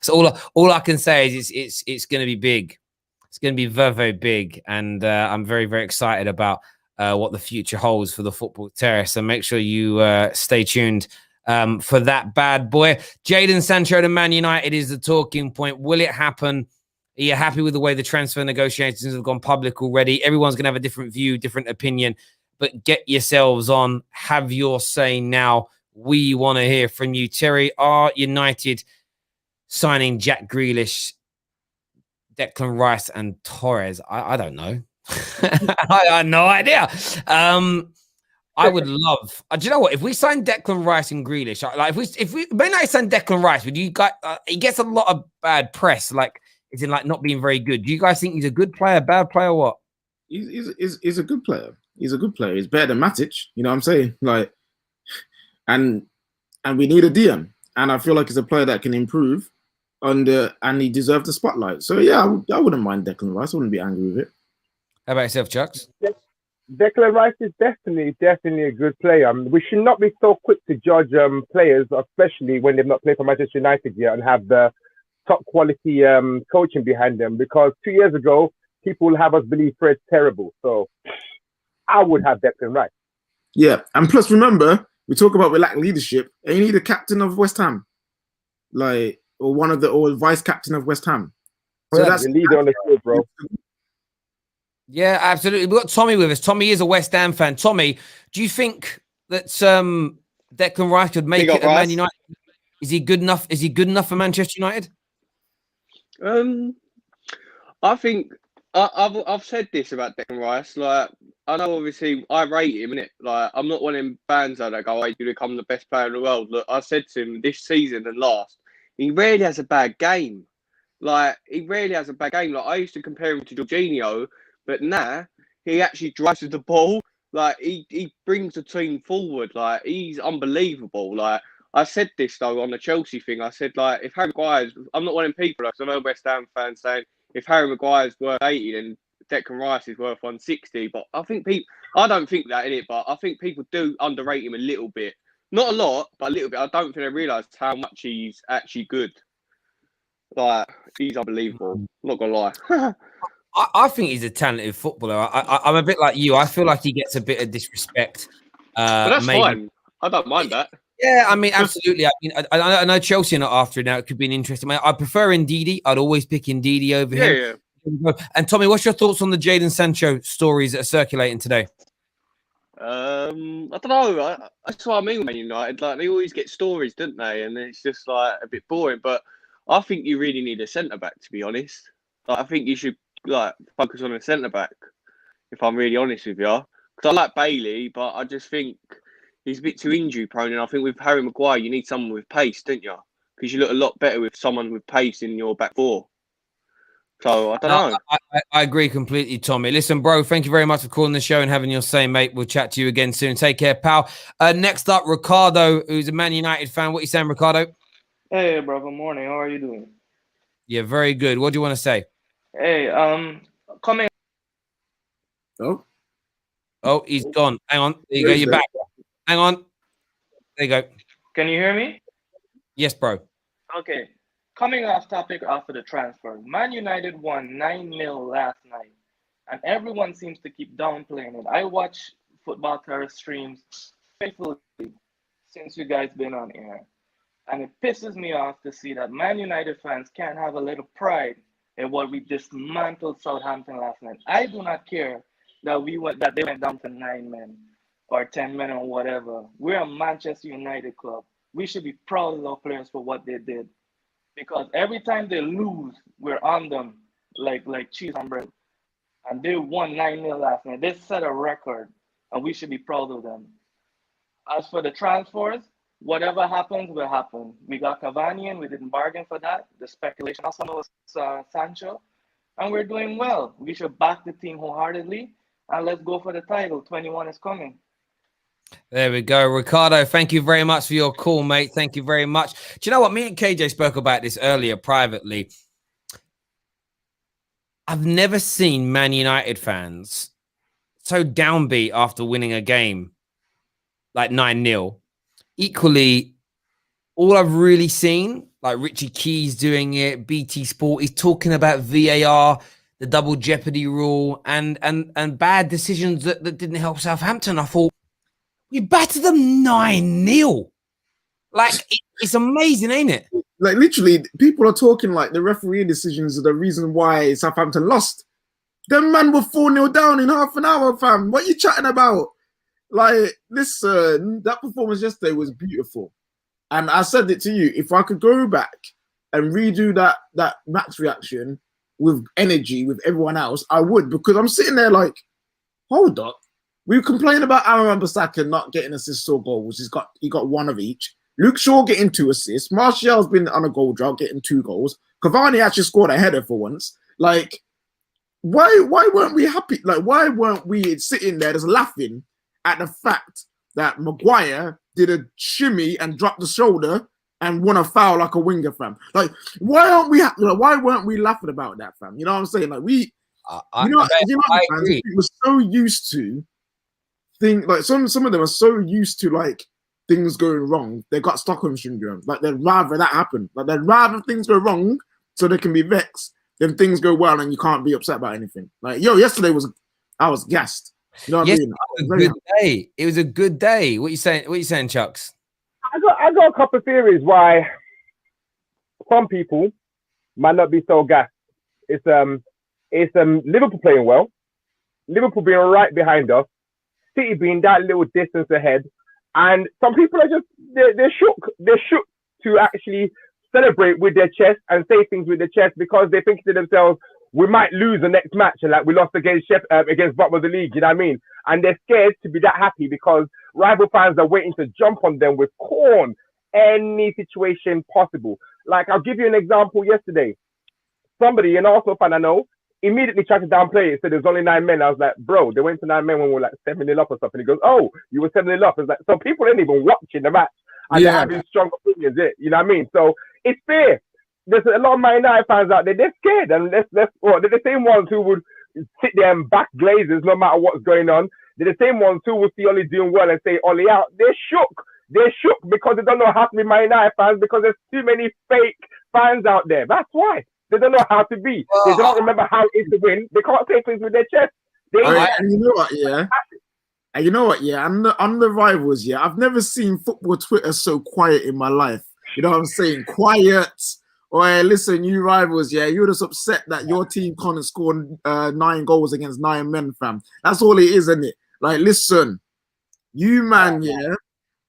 So all I can say is it's going to be big. It's going to be very, very big, and I'm very, very excited about what the future holds for the Football Terrace. So make sure you stay tuned for that bad boy. Jadon Sancho to Man United is the talking point. Will it happen? Are you happy with the way the transfer negotiations have gone public already? Everyone's going to have a different view, different opinion, but get yourselves on. Have your say now. We want to hear from you. Terry, are United signing Jack Grealish, Declan Rice, and Torres? I don't know. I have no idea. I would love. Do you know what? If we sign Declan Rice and Grealish, like if we when I sign Declan Rice, would you guys? He gets a lot of bad press. Like, is in like not being very good. Do you guys think he's a good player, bad player, what? He's a good player. He's a good player. He's better than Matic. You know what I'm saying? Like, and we need a DM, and I feel like he's a player that can improve and he deserves the spotlight. So yeah, I wouldn't mind Declan Rice. I wouldn't be angry with it. How about yourself, Chucks? Declan Rice is definitely a good player. We should not be so quick to judge players, especially when they've not played for Manchester United yet and have the top quality coaching behind them. Because 2 years ago, people will have us believe Fred's terrible. So I would have Declan Rice. Yeah, and plus remember, we talk about we lack leadership. And you need a captain of West Ham, like or vice captain of West Ham. So that's the leader on the field, bro. Yeah, absolutely. We've got Tommy with us. Tommy is a West Ham fan. Tommy, do you think that Declan Rice could make it at Man United? Is he good enough? Is he good enough for Manchester United? I think I've said this about Declan Rice. Like, I know obviously I rate him, innit? Like, I'm not one of them fans that go, "Hey, you become the best player in the world." Look, I said to him this season and last, he rarely has a bad game. Like, he rarely has a bad game. Like, I used to compare him to Jorginho. But now he actually drives the ball. Like, he brings the team forward. Like, he's unbelievable. Like, I said this though on the Chelsea thing. I said, like, if Harry Maguire's, I'm not one of them people. Like, I know West Ham fans saying if Harry Maguire's worth 80, then Declan Rice is worth 160. But I don't think that in it. But I think people do underrate him a little bit. Not a lot, but a little bit. I don't think they realise how much he's actually good. Like, he's unbelievable. I'm not gonna lie. I think he's a talented footballer. I'm a bit like you. I feel like he gets a bit of disrespect. But that's fine. I don't mind that. Yeah, I mean, absolutely. I mean, I know Chelsea are not after it now. It could be an interesting. I prefer Ndidi. I'd always pick Ndidi over him. Yeah. And Tommy, what's your thoughts on the Jadon Sancho stories that are circulating today? I don't know. That's what I mean with Man United. Like, they always get stories, don't they? And it's just like a bit boring. But I think you really need a centre back, to be honest. Like, I think you should like focus on a centre back. If I'm really honest with you, because I like Bailey, but I just think he's a bit too injury prone. And I think with Harry Maguire, you need someone with pace, don't you? Because you look a lot better with someone with pace in your back four. So I don't know. I agree completely, Tommy. Listen, bro, thank you very much for calling the show and having your say, mate. We'll chat to you again soon. Take care, pal. Next up, Ricardo, who's a Man United fan. What are you saying, Ricardo? Hey, bro. Good morning. How are you doing? Yeah, very good. What do you want to say? Hey, coming. Oh, he's gone. Hang on. There you go. You're back. Hang on. There you go. Can you hear me? Yes, bro. Okay. Coming off topic after the transfer, Man United won 9-0 last night, and everyone seems to keep downplaying it. I watch Football Terrace streams faithfully since you guys been on air, and it pisses me off to see that Man United fans can't have a little pride in what we dismantled Southampton last night. I do not care that they went down to 9 men or 10 men or whatever. We're a Manchester United club. We should be proud of our players for what they did. Because every time they lose, we're on them like cheese on bread. And they won 9-0 last night. They set a record, and we should be proud of them. As for the transfers, whatever happens will happen. We got Cavani and we didn't bargain for that. The speculation also was Sancho. And we're doing well. We should back the team wholeheartedly, and let's go for the title. 21 is coming. There we go. Ricardo, thank you very much for your call, mate. Thank you very much. Do you know what? Me and KJ spoke about this earlier privately. I've never seen Man United fans so downbeat after winning a game like 9-0. Equally, all I've really seen, like Richie Keys doing it, BT Sport, is talking about VAR, the double jeopardy rule, and bad decisions that didn't help Southampton. I thought, we battered them 9-0. Like, it's amazing, ain't it? Like, literally, people are talking like the referee decisions are the reason why Southampton lost. Them man were 4-0 down in half an hour, fam. What are you chatting about? Like, listen, that performance yesterday was beautiful. And I said it to you, if I could go back and redo that match reaction with energy with everyone else, I would, because I'm sitting there like, hold up. We complain about Aaron Wan-Bissaka not getting assists or goals. He got one of each. Luke Shaw getting 2 assists. Martial's been on a goal drought, getting 2 goals. Cavani actually scored a header for once. Like, why weren't we happy? Like, why weren't we sitting there just laughing at the fact that Maguire did a shimmy and dropped the shoulder and won a foul like a winger, fam? Like, why aren't we? Why weren't we laughing about that, fam? You know what I'm saying? Like, I agree. We were so used to. Like some of them are so used to like things going wrong, they got Stockholm syndrome. Like they'd rather that happen. Like they'd rather things go wrong so they can be vexed than things go well and you can't be upset about anything. Like yesterday I was gassed. You know what I mean? It was a good day. It was a good day. What you saying, Chucks? I got a couple of theories why some people might not be so gassed. It's Liverpool playing well, Liverpool being right behind us, City being that little distance ahead, and some people are just they're shook. They're shook to actually celebrate with their chest and say things with their chest because they think to themselves, we might lose the next match, and like we lost against bottom of the league. You know what I mean? And they're scared to be that happy because rival fans are waiting to jump on them with corn, any situation possible. Like I'll give you an example. Yesterday, somebody, an Arsenal fan I know, immediately tried to downplay it. Said there's only 9 men. I was like, bro, they went to 9 men when we were like 7-0 up or something. He goes, oh, you were 7-0 up. It's like, so people ain't even watching the match and they're having strong opinions. You know what I mean? So it's fair. There's a lot of Man United fans out there. They're scared, and they're the same ones who would sit there and back Glazers no matter what's going on. They're the same ones who will see Oli doing well and say Oli out. They're shook. They're shook because they don't know how to be Man United fans because there's too many fake fans out there. That's why. They don't know how to be. They don't remember how it is to win. They can't say things with their chest. And you know what? Yeah. And you know what? Yeah, I'm the rivals. Yeah, I've never seen football Twitter so quiet in my life. You know what I'm saying? Quiet. Or hey, listen, you rivals. Yeah, you're just upset that your team can't score 9 goals against 9 men, fam. That's all it is, isn't it? Like, listen, you man, yeah,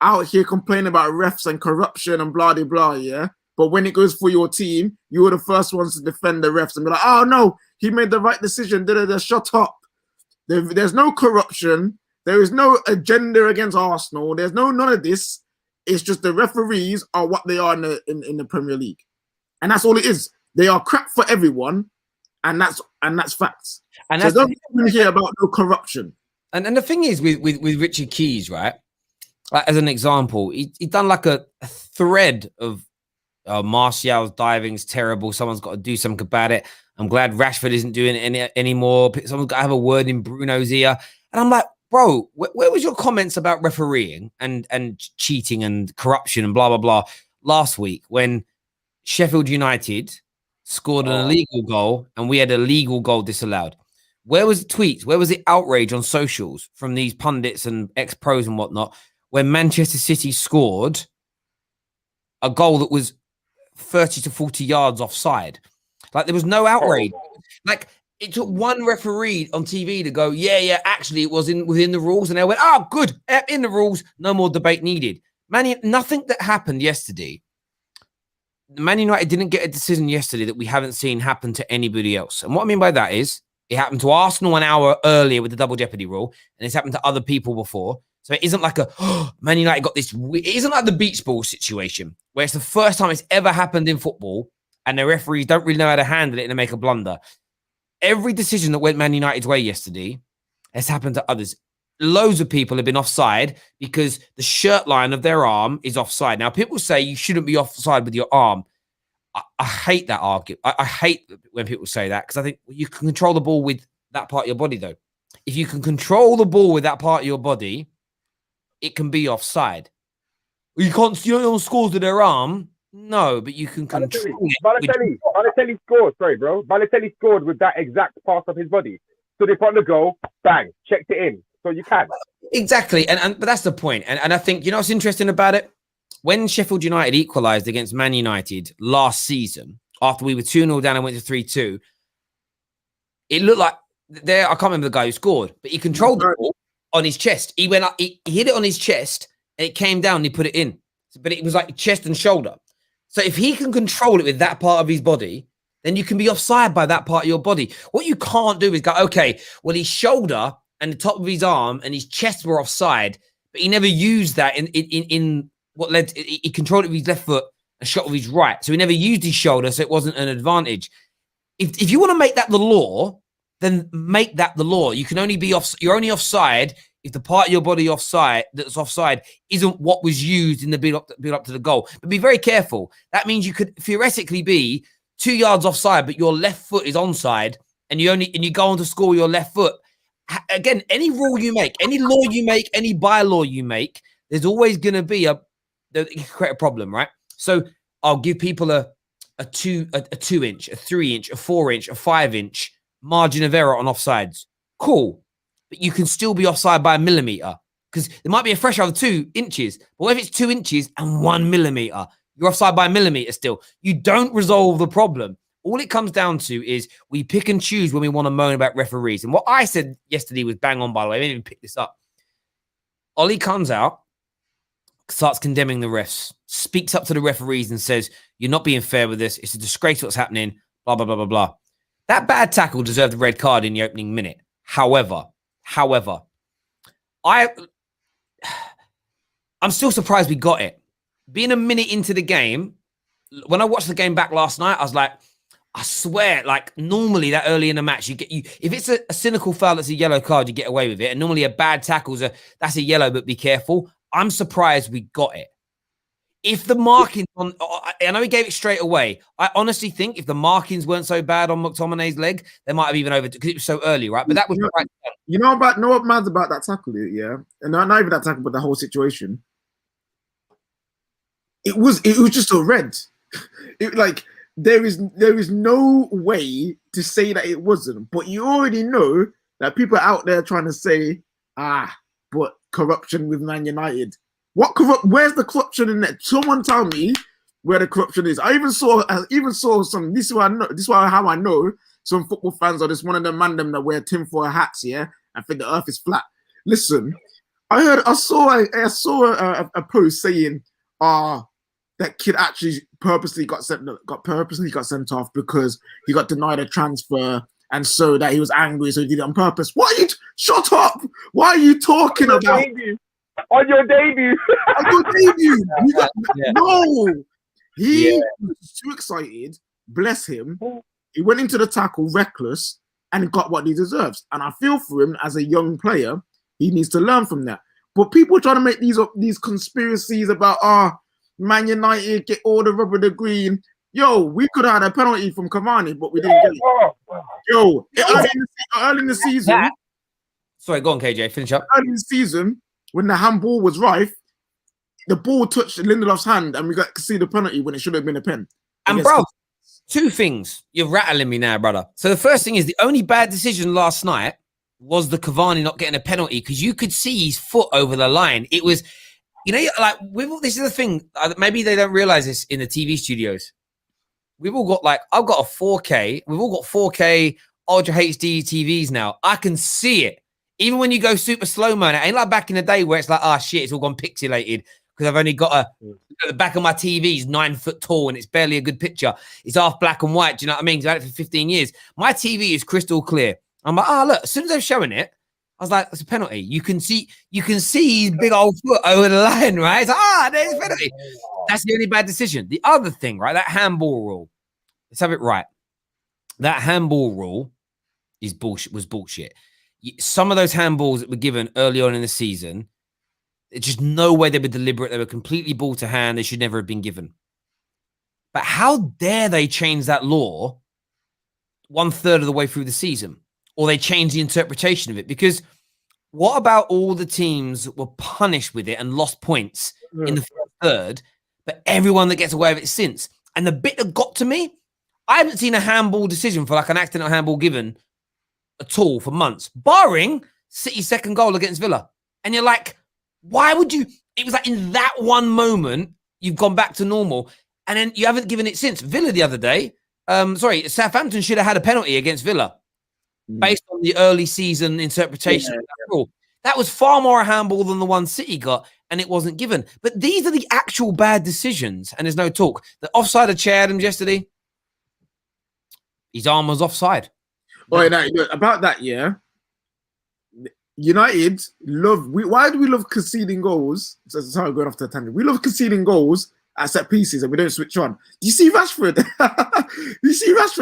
out here complaining about refs and corruption and blah, blah, blah, yeah. But when it goes for your team, you're the first ones to defend the refs and be like, oh no, he made the right decision. Shut up. There's no corruption. There is no agenda against Arsenal. There's none of this. It's just the referees are what they are in the Premier League, and that's all it is. They are crap for everyone, and that's facts. And so don't even hear about no corruption. And the thing is with Richard Keys, right? Like, as an example, he done like a thread of Martial's diving's terrible. Someone's got to do something about it. I'm glad Rashford isn't doing it anymore. Someone's got to have a word in Bruno's ear. And I'm like, bro, where was your comments about refereeing and cheating and corruption and blah, blah, blah last week when Sheffield United scored an illegal goal and we had a legal goal disallowed? Where was the tweets? Where was the outrage on socials from these pundits and ex-pros and whatnot when Manchester City scored a goal that was 30 to 40 yards offside? Like, there was no outrage. Like, it took one referee on TV to go, yeah, actually, it was within the rules. And they went, oh, good, in the rules, no more debate needed. Nothing that happened yesterday. Man United didn't get a decision yesterday that we haven't seen happen to anybody else. And what I mean by that is it happened to Arsenal an hour earlier with the double jeopardy rule, and it's happened to other people before. So it isn't like Man United got this. It isn't like the beach ball situation where it's the first time it's ever happened in football and the referees don't really know how to handle it and they make a blunder. Every decision that went Man United's way yesterday has happened to others. Loads of people have been offside because the shirt line of their arm is offside. Now, people say you shouldn't be offside with your arm. I hate that argument. I hate when people say that because I think you can control the ball with that part of your body, though. If you can control the ball with that part of your body, it can be offside. You can't, you don't score to their arm. No, but you can control it. Balotelli scored, sorry, bro. Balotelli scored with that exact part of his body. So they put the goal, bang, checked it in. So you can. Exactly. But that's the point. And I think, you know what's interesting about it? When Sheffield United equalised against Man United last season, after we were 2-0 down and went to 3-2, it looked like I can't remember the guy who scored, but he controlled the ball on his chest. He went up, he hit it on his chest, and it came down and he put it in. But it was like chest and shoulder. So if he can control it with that part of his body, then you can be offside by that part of your body. What you can't do is go, okay, well, his shoulder and the top of his arm and his chest were offside, but he never used that in what led to, he controlled it with his left foot and shot with his right. So he never used his shoulder, so it wasn't an advantage. If you want to make that the law, then make that the law. You can only be you're only offside if the part of your body that's offside isn't what was used in the build up to the goal. But be very careful. That means you could theoretically be 2 yards offside, but your left foot is onside, and you go on to score your left foot. Again, any rule you make, any law you make, any bylaw you make, there's always going to be you create a problem, right? So I'll give people a 2-inch, a 3-inch, a 4-inch, a 5-inch margin of error on offsides. Cool. But you can still be offside by a millimeter because there might be a threshold of 2 inches. But what if it's 2 inches and 1 millimeter? You're offside by a millimeter still. You don't resolve the problem. All it comes down to is we pick and choose when we want to moan about referees. And what I said yesterday was bang on, by the way. I didn't even pick this up. Ollie comes out, starts condemning the refs, speaks up to the referees and says, you're not being fair with this. It's a disgrace what's happening, blah, blah, blah, blah, blah. That bad tackle deserved a red card in the opening minute. However, I'm still surprised we got it. Being a minute into the game, when I watched the game back last night, I was like, I swear, like normally that early in the match, if it's a cynical foul that's a yellow card, you get away with it. And normally a bad tackle that's a yellow, but be careful. I'm surprised we got it. If the markings I know he gave it straight away. I honestly think if the markings weren't so bad on McTominay's leg, they might have even over because it was so early, right? But that was right. You know what mad's about that tackle, yeah, and not even that tackle, but the whole situation. It was just a red. There is no way to say that it wasn't, but you already know that people are out there trying to say, but corruption with Man United. Where's the corruption in that? Someone tell me where the corruption is. I even saw some. This is why I know. This is how I know some football fans are just one of them man that wear tinfoil hats. Yeah, I think the Earth is flat. Listen, I saw a post saying, that kid actually purposely got sent off because he got denied a transfer, and so that he was angry, so he did it on purpose. Shut up! Why are you talking about on your debut? On your debut, no. He was too excited. Bless him. He went into the tackle reckless and got what he deserves. And I feel for him as a young player. He needs to learn from that. But people trying to make these conspiracies about Man United get all the rubber the green. Yo, we could have had a penalty from Cavani, but we didn't get it. Yo, early in the season. Sorry, go on, KJ. Finish up. Early in the season, when the handball was rife, the ball touched Lindelof's hand, and we got to see the penalty when it should have been a pen. And bro, two things. You're rattling me now, brother. So the first thing is the only bad decision last night was the Cavani not getting a penalty, because you could see his foot over the line. It was, like this is the thing. Maybe they don't realize this in the TV studios. We've all got I've got a 4K. We've all got 4K Ultra HD TVs now. I can see it. Even when you go super slow-mo, it ain't like back in the day where it's like, shit, it's all gone pixelated because I've only got the back of my TV is 9 foot tall and it's barely a good picture. It's half black and white. Do you know what I mean? I've had it for 15 years. My TV is crystal clear. I'm like, look, as soon as they're showing it, I was like, it's a penalty. You can see his big old foot over the line, right? It's like, there's a penalty. That's the only bad decision. The other thing, right? That handball rule. Let's have it right. That handball rule was bullshit. Some of those handballs that were given early on in the season, it's just no way they were deliberate. They were completely ball to hand. They should never have been given. But how dare they change that law 1/3 of the way through the season? Or they change the interpretation of it? Because what about all the teams that were punished with it and lost points in the first third, but everyone that gets away with it since? And the bit that got to me, I haven't seen a handball decision for an accidental handball given at all for months, barring City's second goal against Villa. And you're like, why would you? It was like in that one moment, you've gone back to normal, and then you haven't given it since. Villa the other day, Southampton should have had a penalty against Villa based on the early season interpretation of that rule. That was far more a handball than the one City got, and it wasn't given. But these are the actual bad decisions, and there's no talk. The offside of Chadham yesterday, his arm was offside. About that, United why do we love conceding goals? Sorry, going off to a tangent. We love conceding goals at set pieces and we don't switch on. Do you see Rashford?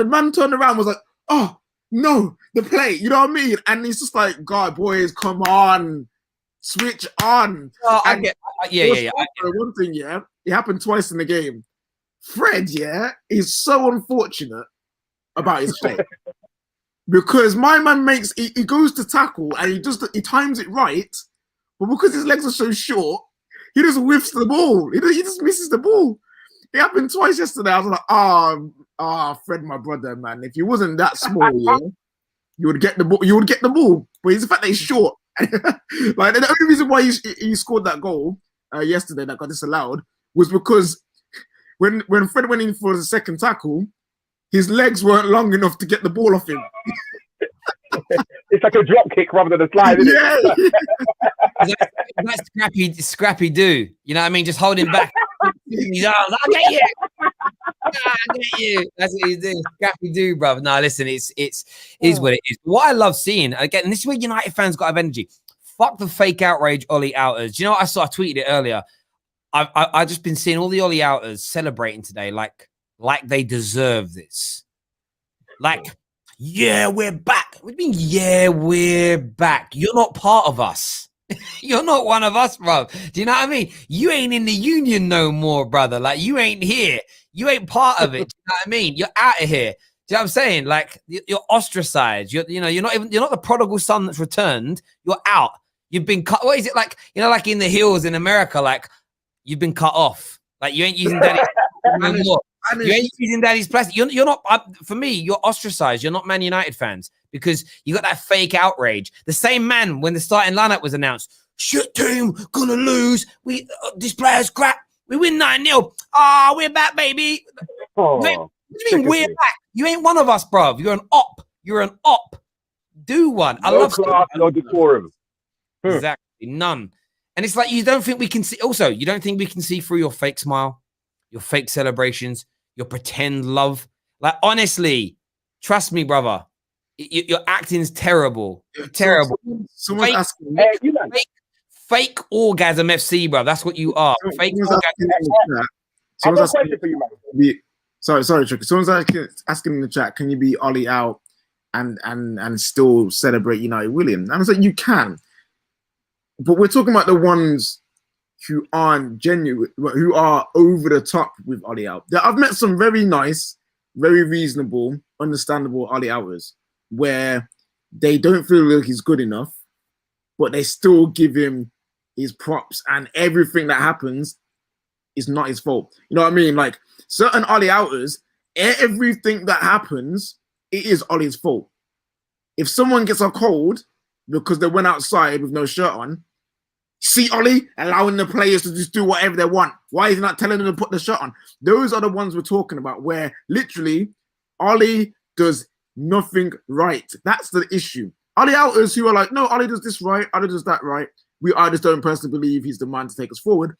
Man turned around and was like, oh, no, the play. You know what I mean? And he's just like, God, boys, come on. Switch on. Oh, I get one thing, it happened twice in the game. Fred, is so unfortunate about his play. Because my man he goes to tackle and he times it right, but because his legs are so short, he just whiffs the ball. He just misses the ball. It happened twice yesterday. I was like, Fred, my brother, man. If he wasn't that small, you would get the ball. You would get the ball. But it's the fact that he's short. The only reason why he scored that goal yesterday that got disallowed was because when Fred went in for the second tackle, his legs weren't long enough to get the ball off him. It's like a drop kick rather than a slide, isn't it? That's scrappy do. You know what I mean? Just hold him back. His arms. I get you. I get you. That's what he's doing. Scrappy do, brother. No, listen, it's what it is. What I love seeing, again, and this is where United fans got to have energy. Fuck the fake outrage Ollie outers. Do you know what I saw? I tweeted it earlier. I've just been seeing all the Ollie outers celebrating today like they deserve this. We're back. What do you mean, we're back? You're not part of us. You're not one of us, bro. Do you know what I mean? You ain't in the union no more, brother. You ain't here. You ain't part of it. Do you know what I mean? You're out of here. Do you know what I'm saying? You're ostracized. You're not the prodigal son that's returned. You're out. You've been cut. What is it like? Like in the hills in America, you've been cut off. You ain't using daddy anymore. You ain't using daddy's plastic. You're not. For me, you're ostracized. You're not Man United fans because you got that fake outrage. The same man when the starting lineup was announced shit team, gonna lose. This player's crap. We win 9-0. Ah, we're back, baby. Oh, What do you mean we're back? You ain't one of us, bruv. You're an op. You're an op. Do one. I no love class, no decorum. Exactly. None. And it's like you don't think we can see. Also, you don't think we can see through your fake smile, your fake celebrations, your pretend love. Like, honestly, trust me, brother. Your acting's terrible. Terrible. Someone's asking. Fake orgasm FC, bro. That's what you are. Fake orgasm FC. I've got a question for you, man. Sorry, Chucky. Someone's asking in the chat, can you be Ollie out and still celebrate United William? And I was like, you can. But we're talking about the ones who aren't genuine, who are over the top with Ollie out. I've met some very nice, very reasonable, understandable Ollie outers where they don't feel like he's good enough, but they still give him his props, and everything that happens is not his fault. You know what I mean? Like certain Ollie outers, everything that happens, it is Ollie's fault. If someone gets a cold because they went outside with no shirt on, see Ollie allowing the players to just do whatever they want. Why is he not telling them to put the shirt on? Those are the ones we're talking about where literally Ollie does nothing right. That's the issue. Ollie outers who are like, no, Ollie does this right, Ollie does that right. I just don't personally believe he's the man to take us forward.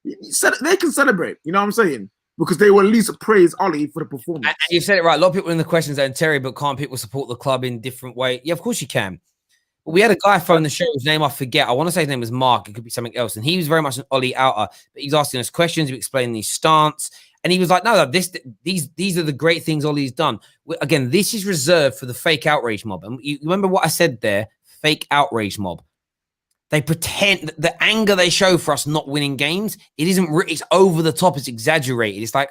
They can celebrate, you know what I'm saying? Because they will at least praise Ollie for the performance. And you've said it right. A lot of people in the questions are Terry, but can't people support the club in different way? Yeah, of course you can. But we had a guy phone the show, whose name I forget. I want to say his name was Mark. It could be something else. And he was very much an Ollie outer. But he's asking us questions. He was explaining his stance. And he was like, no, these are the great things Ollie's done. Again, this is reserved for the fake outrage mob. And you remember what I said there? Fake outrage mob. They pretend the anger they show for us not winning games. It isn't. It's over the top. It's exaggerated. It's like,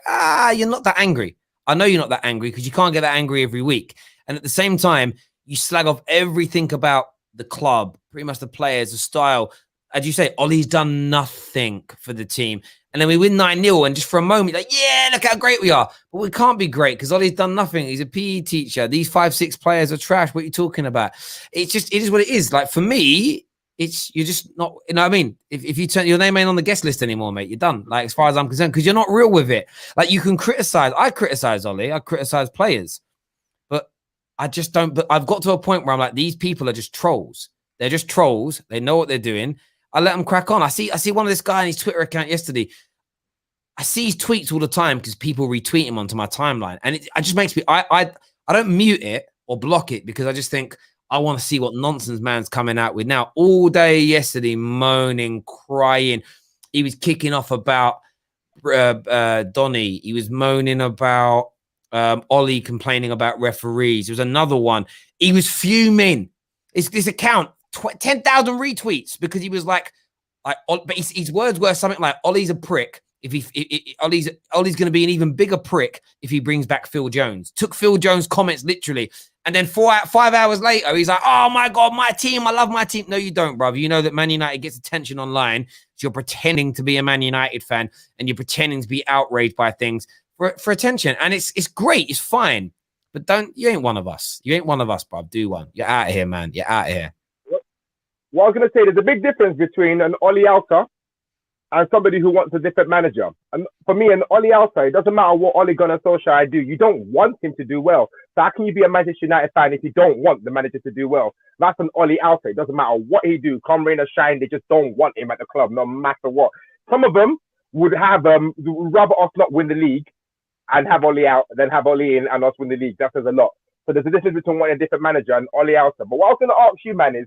you're not that angry. I know you're not that angry because you can't get that angry every week. And at the same time, you slag off everything about the club, pretty much the players, the style. As you say, Ollie's done nothing for the team. And then we win 9-0, and just for a moment, like, yeah, look how great we are. But we can't be great because Ollie's done nothing. He's a PE teacher. These 5-6 players are trash. What are you talking about? It is what it is. Like, for me, you're just not, you know what I mean? If you turn, your name ain't on the guest list anymore, mate, you're done. Like, as far as I'm concerned, because you're not real with it. Like, you can criticize. I criticize Ollie. I criticize players. But I just don't, but I've got to a point where I'm like, these people are just trolls. They're just trolls. They know what they're doing. I let them crack on. I see one of this guy on his Twitter account yesterday. I see his tweets all the time because people retweet him onto my timeline. And it just makes me, I don't mute it or block it because I just think I want to see what nonsense man's coming out with. Now, all day yesterday, moaning, crying. He was kicking off about Donny. He was moaning about Ollie complaining about referees. There was another one. He was fuming. This account, 10,000 retweets because he was like, but his words were something like, Ollie's a prick. Ollie's going to be an even bigger prick if he brings back Phil Jones. Took Phil Jones' comments literally. And then 5 hours later, he's like, oh my God, my team. I love my team. No, you don't, brother. You know that Man United gets attention online. So you're pretending to be a Man United fan and you're pretending to be outraged by things for attention. And it's great. It's fine. But you ain't one of us. You ain't one of us, bruv. Do one. You're out of here, man. You're out of here. What I was going to say, there's a big difference between an Ollie outer and somebody who wants a different manager. And for me, an Ollie outer, it doesn't matter what Ole Gunnar Solskjaer do. You don't want him to do well. So how can you be a Manchester United fan if you don't want the manager to do well? That's an Ollie outer. It doesn't matter what he do. Come rain or shine, they just don't want him at the club, no matter what. Some of them would have would rather us not win the league and have Ollie out than have Ollie in and us win the league. That says a lot. So there's a difference between wanting a different manager and Ollie outer. But what I was going to ask you, man, is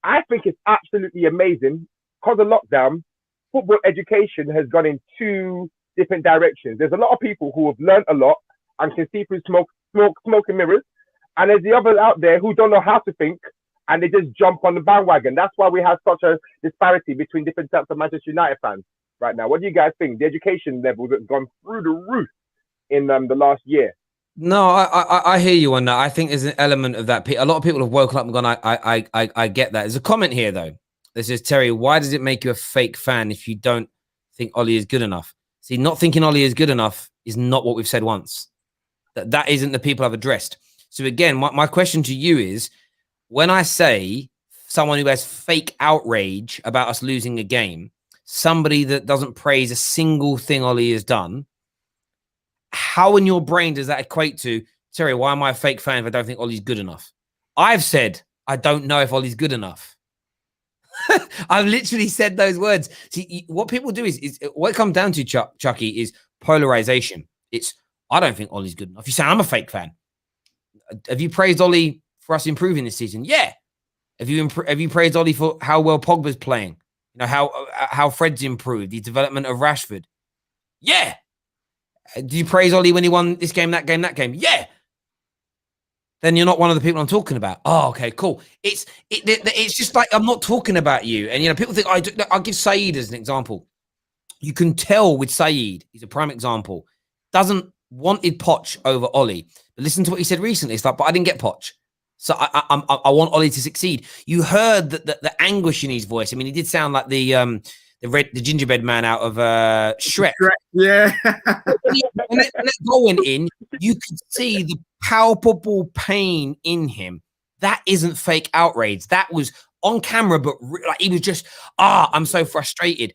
I think it's absolutely amazing because of lockdown. Football education has gone in 2 different directions. There's a lot of people who have learned a lot and can see through smoke and mirrors. And there's the others out there who don't know how to think and they just jump on the bandwagon. That's why we have such a disparity between different types of Manchester United fans right now. What do you guys think? The education level has gone through the roof in the last year. No, I hear you on that. I think there's an element of that. A lot of people have woken up and gone, I get that. There's a comment here, though. This is Terry. Why does it make you a fake fan if you don't think Ollie is good enough? See, not thinking Ollie is good enough is not what we've said once. That isn't the people I've addressed. So again, my question to you is, when I say someone who has fake outrage about us losing a game, somebody that doesn't praise a single thing Ollie has done, how in your brain does that equate to, Terry, why am I a fake fan if I don't think Ollie's good enough? I've said, I don't know if Ollie's good enough. I've literally said those words. See, what people do is what it comes down to, Chucky, is polarization. It's, I don't think Ollie's good enough. You say, I'm a fake fan. Have you praised Ollie for us improving this season? Yeah. Have you praised Ollie for how well Pogba's playing? You know, how Fred's improved, the development of Rashford? Yeah. Do you praise Ollie when he won this game, that game, that game? Yeah. Then you're not one of the people I'm talking about. Oh, okay, cool. It's just like, I'm not talking about you. And, you know, people think, I'll give Saeed as an example. You can tell with Saeed, he's a prime example, wanted Poch over Ollie. But listen to what he said recently. It's like, but I didn't get Poch. So I want Ollie to succeed. You heard the anguish in his voice. I mean, he did sound like the gingerbread man out of Shrek. Yeah. when that goal went in, you could see the palpable pain in him. That isn't fake outrage. That was on camera, but like he was just, I'm so frustrated.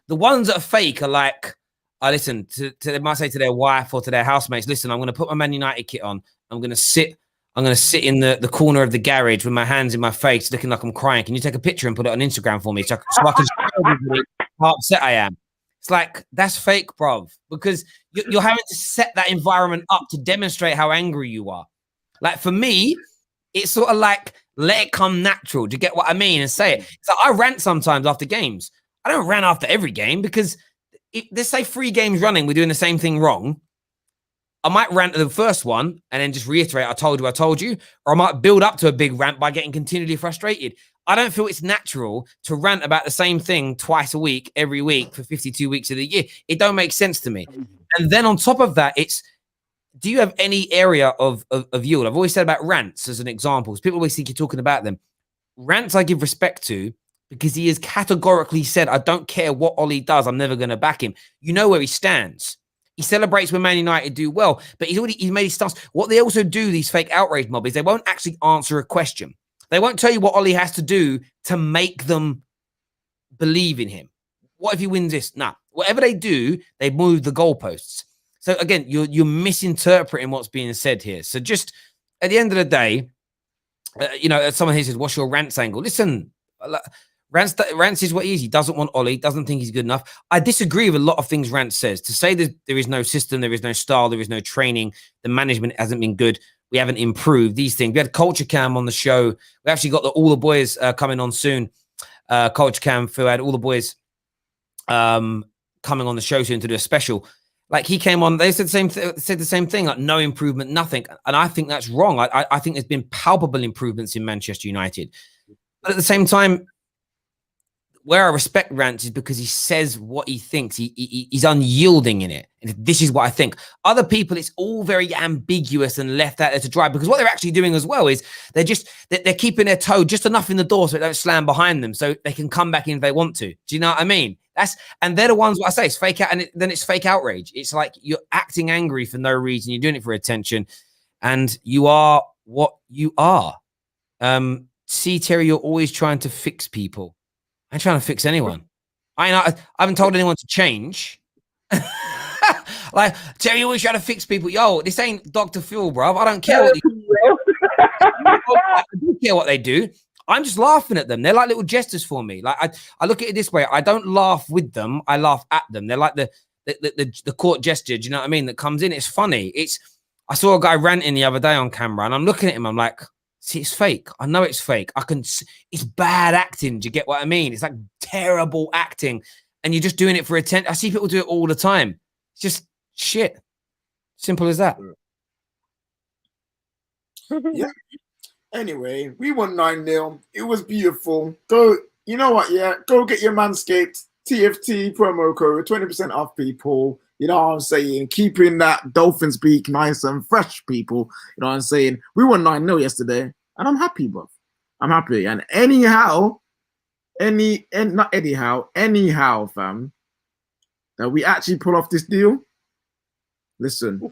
The ones that are fake are like, listen, they might say to their wife or to their housemates, listen, I'm going to put my Man United kit on. I'm going to sit in the corner of the garage with my hands in my face, looking like I'm crying. Can you take a picture and put it on Instagram for me so I can show everybody how upset I am? It's like, that's fake, bruv, because you're having to set that environment up to demonstrate how angry you are. Like, for me, it's sort of like, let it come natural. Do you get what I mean? And say it. So I rant sometimes after games. I don't rant after every game because let's say 3 games running, we're doing the same thing wrong. I might rant at the first one and then just reiterate, I told you, or I might build up to a big rant by getting continually frustrated. I don't feel it's natural to rant about the same thing twice a week, every week for 52 weeks of the year. It don't make sense to me. And then on top of that, it's, do you have any area of yield? I've always said about rants as an example, because people always think you're talking about them. Rants I give respect to because he has categorically said, I don't care what Ollie does, I'm never going to back him. You know where he stands. He celebrates when Man United do well, but he's made his stance. What they also do, these fake outrage mob, is they won't actually answer a question. They won't tell you what Ollie has to do to make them believe in him. What if he wins this? Nah. Whatever they do, they move the goalposts. So again, you're misinterpreting what's being said here. So just at the end of the day, you know, someone here says, what's your rants angle? Listen, Rance is what he is. He doesn't want Ollie, doesn't think he's good enough. I disagree with a lot of things Rance says. To say that there is no system, there is no style, there is no training, the management hasn't been good, we haven't improved, these things. We had Culture Cam on the show. We actually got all the boys coming on soon. Culture Cam, Phil had all the boys coming on the show soon to do a special. Like, he came on, they said the same thing, like no improvement, nothing. And I think that's wrong. I think there's been palpable improvements in Manchester United. But at the same time, where I respect Rance is because he says what he thinks. He's unyielding in it. And this is what I think. Other people, it's all very ambiguous and left out there to dry, because what they're actually doing as well is they're keeping their toe just enough in the door so it don't slam behind them, so they can come back in if they want to. Do you know what I mean? And they're the ones, what I say, it's fake out, and then it's fake outrage. It's like you're acting angry for no reason. You're doing it for attention, and you are what you are. See, Terry, you're always trying to fix people. I ain't trying to fix anyone. I haven't told anyone to change. Like, Terry, you always trying to fix people. Yo, this ain't Dr. Phil, bro. I don't care I do care what they do. I'm just laughing at them. They're like little jesters for me. Like, I look at it this way. I don't laugh with them. I laugh at them. They're like the court gesture. Do you know what I mean? That comes in. It's funny. I saw a guy ranting the other day on camera, and I'm looking at him. I'm like, see, it's fake. I know it's fake. It's bad acting. Do you get what I mean? It's like terrible acting, and you're just doing it for attention. I see people do it all the time. It's just shit. Simple as that. Yeah. Anyway, we won 9-0. It was beautiful. Go, you know what? Yeah, go get your Manscaped TFT promo code, 20% off, people. You know what I'm saying? Keeping that dolphin speak nice and fresh, people. You know what I'm saying? We won 9-0 yesterday, and I'm happy, bro. I'm happy. And anyhow, fam, that we actually pull off this deal. Listen,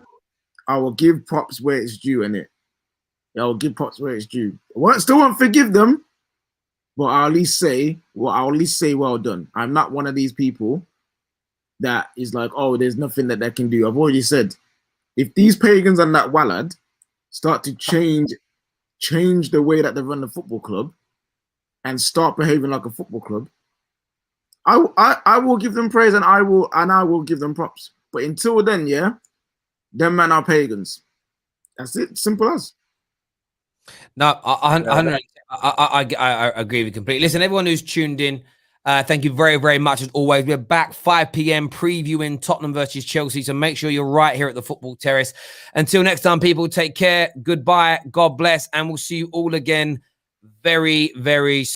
I will give props where it's due, innit? I will give props where it's due. Still won't forgive them, But I'll at least say, well done. I'm not one of these people that is like, oh, there's nothing that they can do. I've already said, if these pagans and that Wallad start to change the way that they run the football club and start behaving like a football club, I will give them praise and I will give them props. But until then, yeah, them men are pagans. That's it. Simple as. No, I agree with you completely. Listen, everyone who's tuned in, thank you very, very much as always. We're back 5 p.m. previewing Tottenham versus Chelsea, so make sure you're right here at the Football Terrace. Until next time, people, take care. Goodbye. God bless, and we'll see you all again very, very soon.